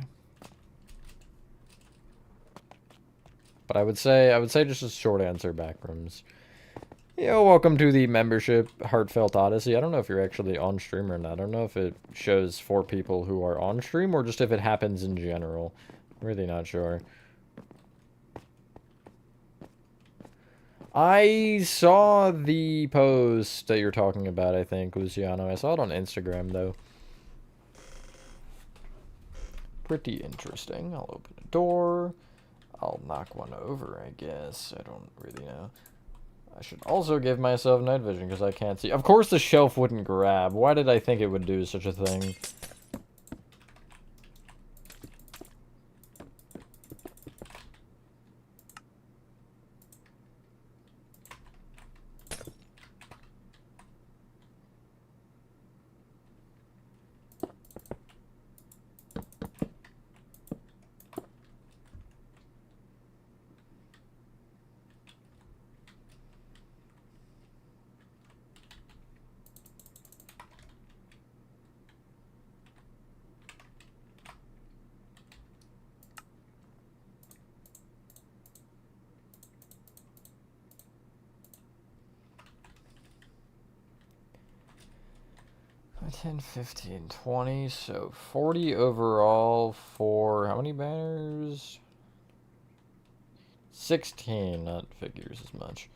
But I would say just a short answer, backrooms. Yo, welcome to the membership Heartfelt Odyssey. I don't know if you're actually on stream or not. I don't know if it shows for people who are on stream or just if it happens in general. I'm really not sure. I saw the post that you're talking about, I think, Luciano. I saw it on Instagram, though. Pretty interesting. I'll open a door. I'll knock one over, I guess. I don't really know. I should also give myself night vision because I can't see. Of course the shelf wouldn't grab. Why did I think it would do such a thing? $10, $15, $20, so $40 overall for how many banners? 16, that figures as much.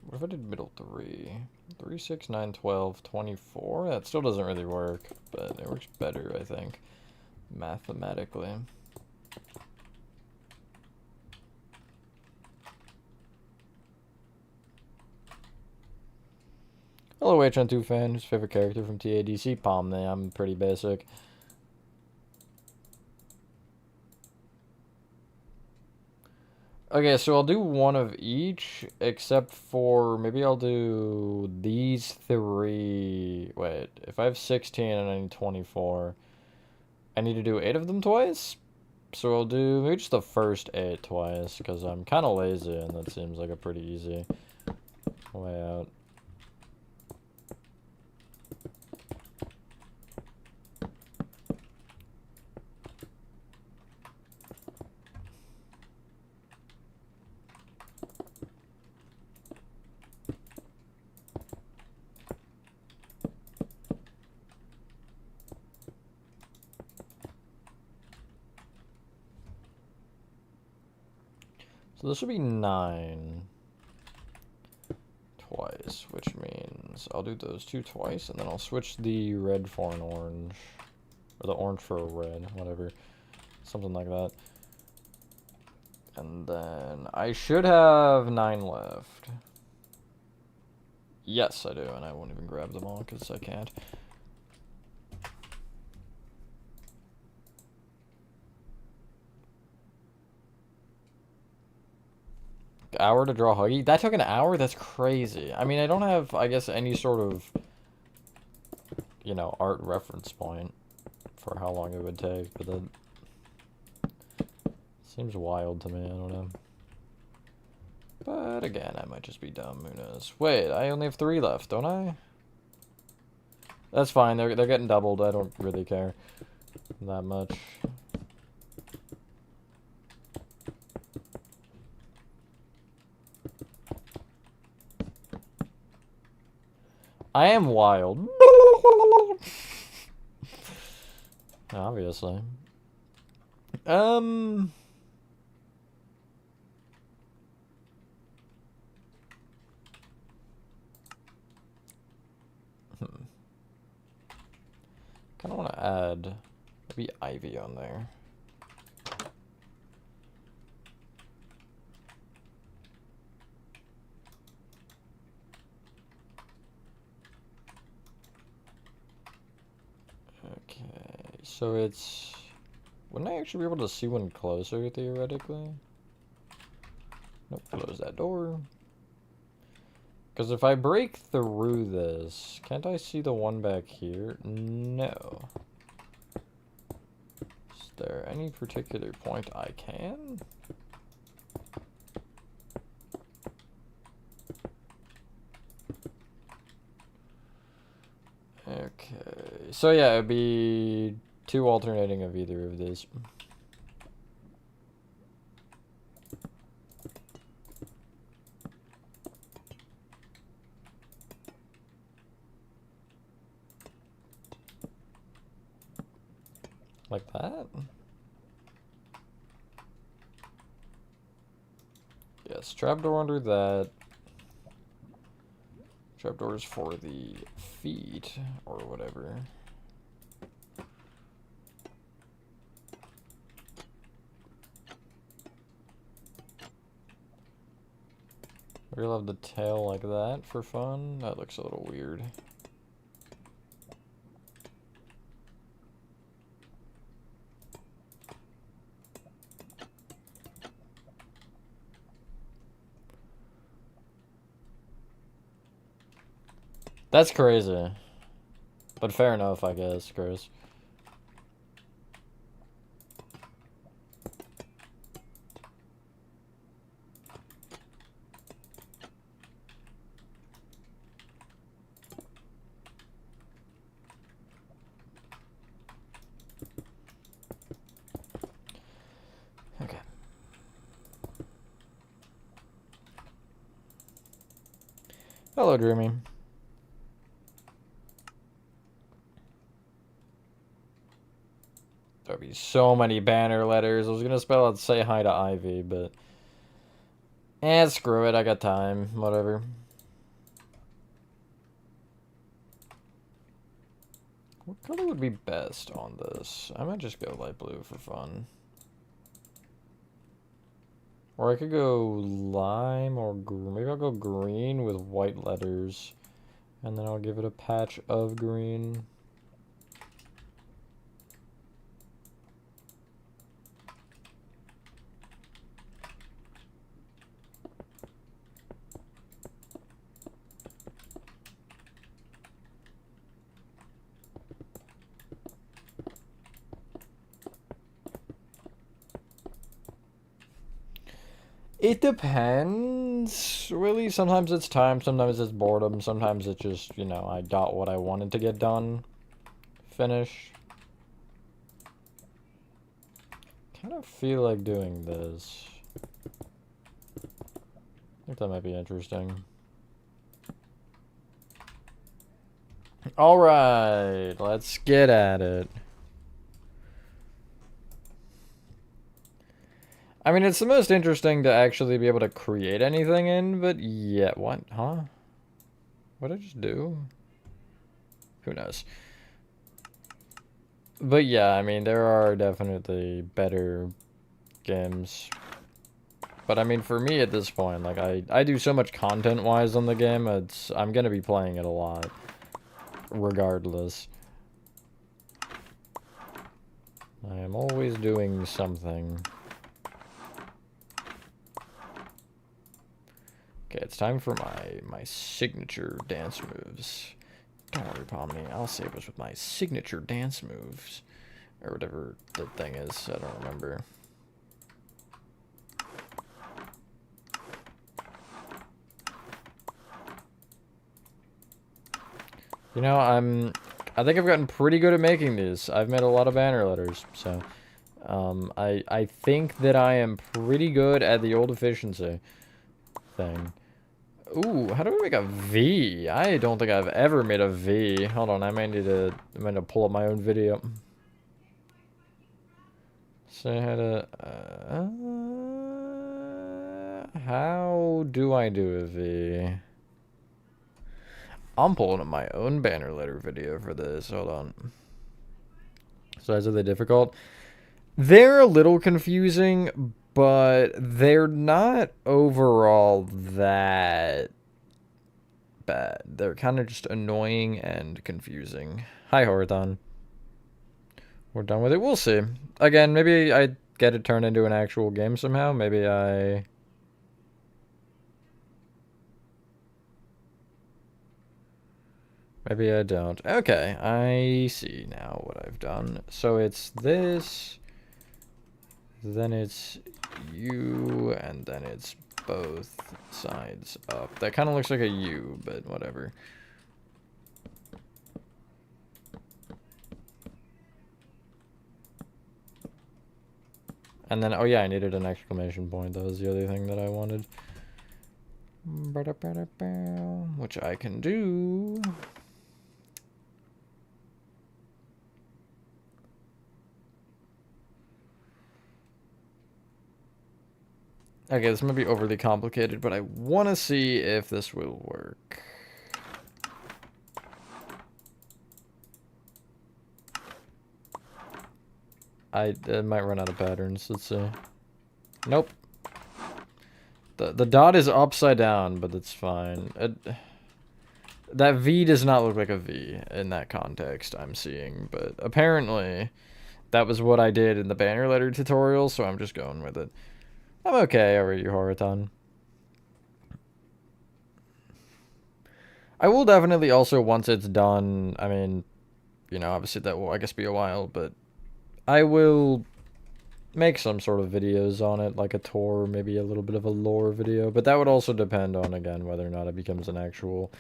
What if I did middle 3? 3, 6, 9, 12, 24? That still doesn't really work, but it works better, I think, mathematically. Hello, HN2 fan. Whose favorite character from TADC? Pomni. I'm pretty basic. Okay, so I'll do one of each, except for maybe I'll do these 3. Wait, if I have 16 and I need 24, I need to do 8 of them twice? So I'll do maybe just the first 8 twice, because I'm kind of lazy, and that seems like a pretty easy way out. So this would be 9 twice, which means I'll do those 2 twice, and then I'll switch the red for an orange, or the orange for a red, whatever, something like that. And then I should have 9 left. Yes, I do, and I won't even grab them all because I can't. Hour to draw Huggy? That took an hour? That's crazy. I mean, I don't have, I guess, any sort of, you know, art reference point for how long it would take, but that seems wild to me. I don't know. But again, I might just be dumb. Who knows? Wait, I only have 3 left, don't I? That's fine. They're getting doubled. I don't really care that much. I am wild. Obviously. Hmm. Kind of want to add maybe Ivy on there. Okay, so it's... Wouldn't I actually be able to see one closer, theoretically? Nope, close that door. Because if I break through this, can't I see the one back here? No. Is there any particular point I can? Okay, so yeah, it'd be 2 alternating of either of these. Like that? Yes, trapdoor under that. Trapdoors for the feet, or whatever. We'll have the tail like that for fun. That looks a little weird. That's crazy. But fair enough, I guess, Chris. Okay. Hello, Dreamy. There'll be so many banner letters. I was gonna spell out say hi to Ivy, but... screw it, I got time. Whatever. What color would be best on this? I might just go light blue for fun. Or I could go lime or maybe I'll go green with white letters. And then I'll give it a patch of green. It depends, really. Sometimes it's time, sometimes it's boredom, sometimes it's just, you know, I got what I wanted to get done. Finish. Kind of feel like doing this. I think that might be interesting. Alright, let's get at it. I mean, it's the most interesting to actually be able to create anything in, but yeah, what? Huh? What did I just do? Who knows? But yeah, I mean, there are definitely better games. But I mean, for me at this point, like, I do so much content-wise on the game, I'm gonna be playing it a lot. Regardless. I am always doing something. Okay, it's time for my signature dance moves. Don't worry about me, I'll save us with my signature dance moves. Or whatever the thing is, I don't remember. You know, I think I've gotten pretty good at making these. I've made a lot of banner letters, so... I think that I am pretty good at the old efficiency thing. Ooh, how do we make a V? I don't think I've ever made a V. Hold on, I might need to pull up my own video. Say how to... how do I do a V? I'm pulling up my own banner letter video for this. Hold on. So, are they difficult? They're a little confusing, but they're not overall that bad. They're kind of just annoying and confusing. Hi, Horathon. We're done with it. We'll see. Again, maybe I get it turned into an actual game somehow. Maybe I... Maybe I don't. Okay, I see now what I've done. So it's this, then it's U, and then it's both sides up. That kind of looks like a U, but whatever. And then, oh yeah, I needed an exclamation point. That was the other thing that I wanted. Which I can do. Okay, this might be overly complicated, but I want to see if this will work. I might run out of patterns. Let's see. Nope. The dot is upside down, but it's fine. That V does not look like a V in that context I'm seeing, but apparently that was what I did in the banner letter tutorial, so I'm just going with it. I'm okay, alright, you Horaton. I will definitely also, once it's done, I mean, you know, obviously that will, I guess, be a while, but I will make some sort of videos on it, like a tour, maybe a little bit of a lore video, but that would also depend on, again, whether or not it becomes an actual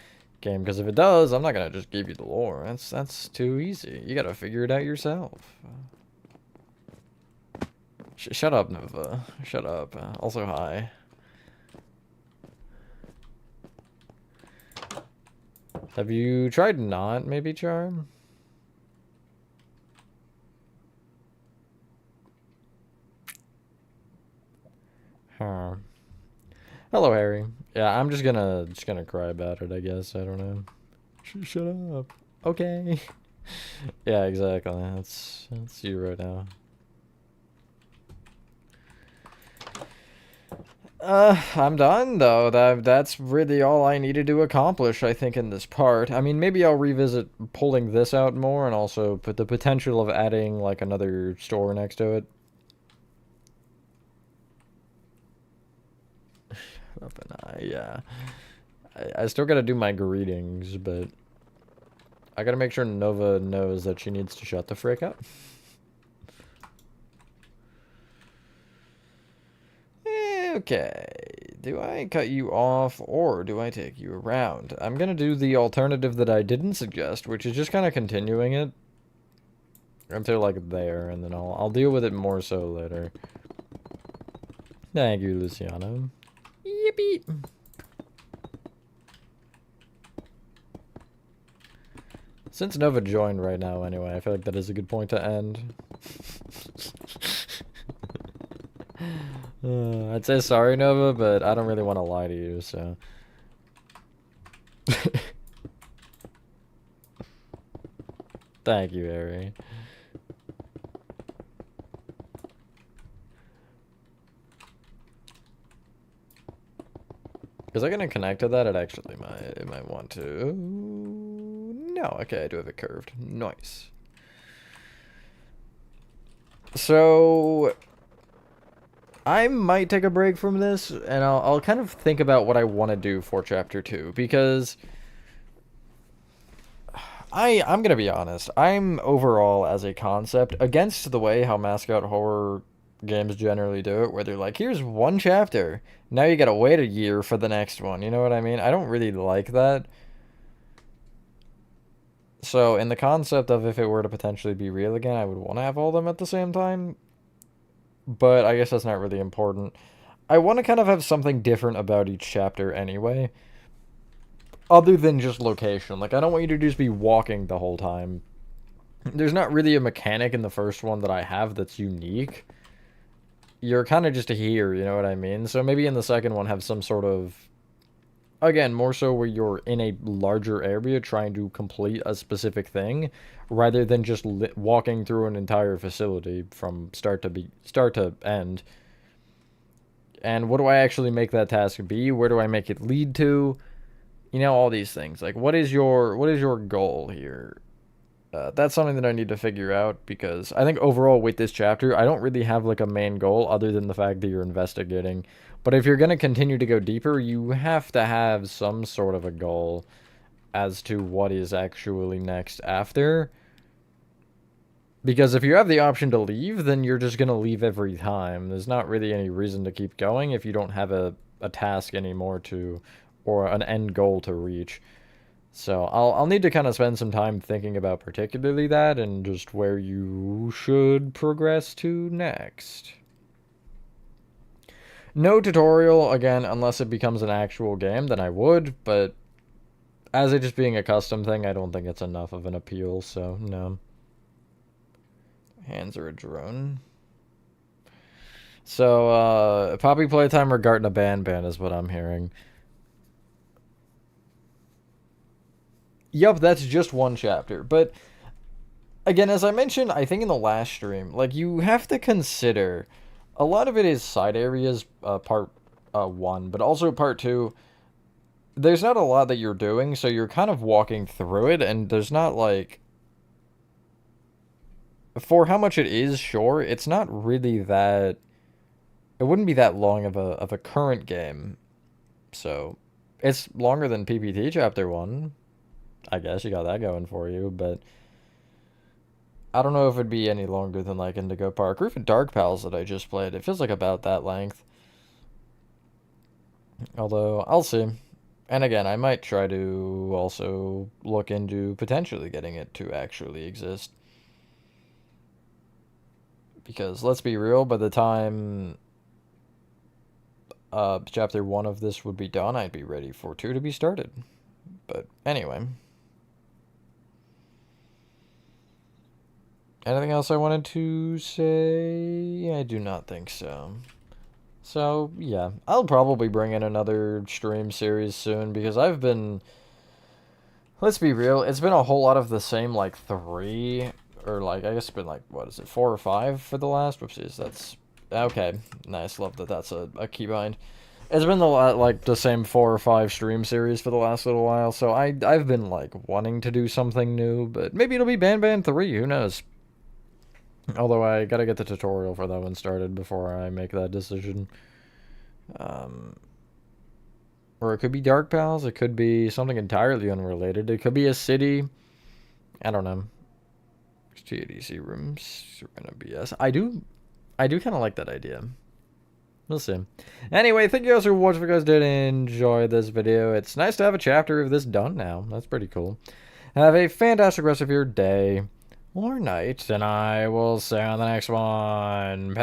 game, because if it does, I'm not going to just give you the lore. That's too easy. You got to figure it out yourself. Shut up, Nova. Shut up. Also, hi. Have you tried not, maybe, Charm? Huh. Hello, Harry. Yeah, I'm just gonna cry about it, I guess. I don't know. Shut up. Okay. Yeah, exactly. That's you right now. I'm done, though. That's really all I needed to accomplish, I think, in this part. I mean, maybe I'll revisit pulling this out more and also put the potential of adding, like, another store next to it. Up and yeah. I still gotta do my greetings, but I gotta make sure Nova knows that she needs to shut the frick up. Okay, do I cut you off or do I take you around? I'm gonna do the alternative that I didn't suggest, which is just kind of continuing it until like there, and then I'll deal with it more so later. Thank you, Luciano. Yippee! Since Nova joined right now anyway, I feel like that is a good point to end. I'd say sorry, Nova, but I don't really want to lie to you, so... Thank you, Harry. Is I gonna connect to that? It might want to. No, okay, I do have it curved. Nice. So I might take a break from this, and I'll kind of think about what I want to do for Chapter 2, because I'm gonna be honest, I'm overall, as a concept, against the way how Mascot horror games generally do it, where they're like, here's one chapter, now you gotta wait a year for the next one, you know what I mean? I don't really like that. So, in the concept of if it were to potentially be real again, I would want to have all of them at the same time, but I guess that's not really important. I want to kind of have something different about each chapter anyway, other than just location. Like, I don't want you to just be walking the whole time. There's not really a mechanic in the first one that I have that's unique. You're kind of just here, you know what I mean? So maybe in the second one have some sort of, again, more so where you're in a larger area trying to complete a specific thing, rather than just walking through an entire facility from start to end. And what do I actually make that task be? Where do I make it lead to? You know, all these things. Like, what is your goal here? That's something that I need to figure out, because I think overall with this chapter, I don't really have like a main goal other than the fact that you're investigating. But if you're going to continue to go deeper, you have to have some sort of a goal as to what is actually next after. Because if you have the option to leave, then you're just going to leave every time. There's not really any reason to keep going if you don't have a task anymore to, or an end goal to reach. So I'll need to kind of spend some time thinking about particularly that and just where you should progress to next. No tutorial, again, unless it becomes an actual game, then I would, but as it just being a custom thing, I don't think it's enough of an appeal, so no. Hands are a drone. So, Poppy Playtime or Garten of Ban is what I'm hearing. Yup, that's just one chapter. But again, as I mentioned, I think in the last stream, like, you have to consider a lot of it is side areas, part one, but also part two. There's not a lot that you're doing, so you're kind of walking through it, and there's not like for how much it is, sure, it's not really that it wouldn't be that long of a current game. So it's longer than PPT chapter 1. I guess you got that going for you, but I don't know if it'd be any longer than like Indigo Park or even Dark Pals that I just played. It feels like about that length. Although I'll see. And again, I might try to also look into potentially getting it to actually exist. Because let's be real, by the time chapter 1 of this would be done, I'd be ready for 2 to be started. But anyway. Anything else I wanted to say? I do not think so. So, yeah. I'll probably bring in another stream series soon because I've been... Let's be real, it's been a whole lot of the same, like, 3... Or, like, I guess it's been, like, what is it, 4 or 5 for the last? Whoopsies, that's... Okay, nice, love that that's a keybind. It's been the same 4 or 5 stream series for the last little while, so I've been, like, wanting to do something new, but maybe it'll be Ban 3, who knows? Although I gotta get the tutorial for that one started before I make that decision. Or it could be Dark Pals, it could be something entirely unrelated, it could be a city. I don't know. TADC rooms are gonna be yes. I do kind of like that idea. We'll see. Anyway, thank you guys for watching. If you guys did enjoy this video, it's nice to have a chapter of this done now. That's pretty cool. Have a fantastic rest of your day or night, and I will see you on the next one. Bye.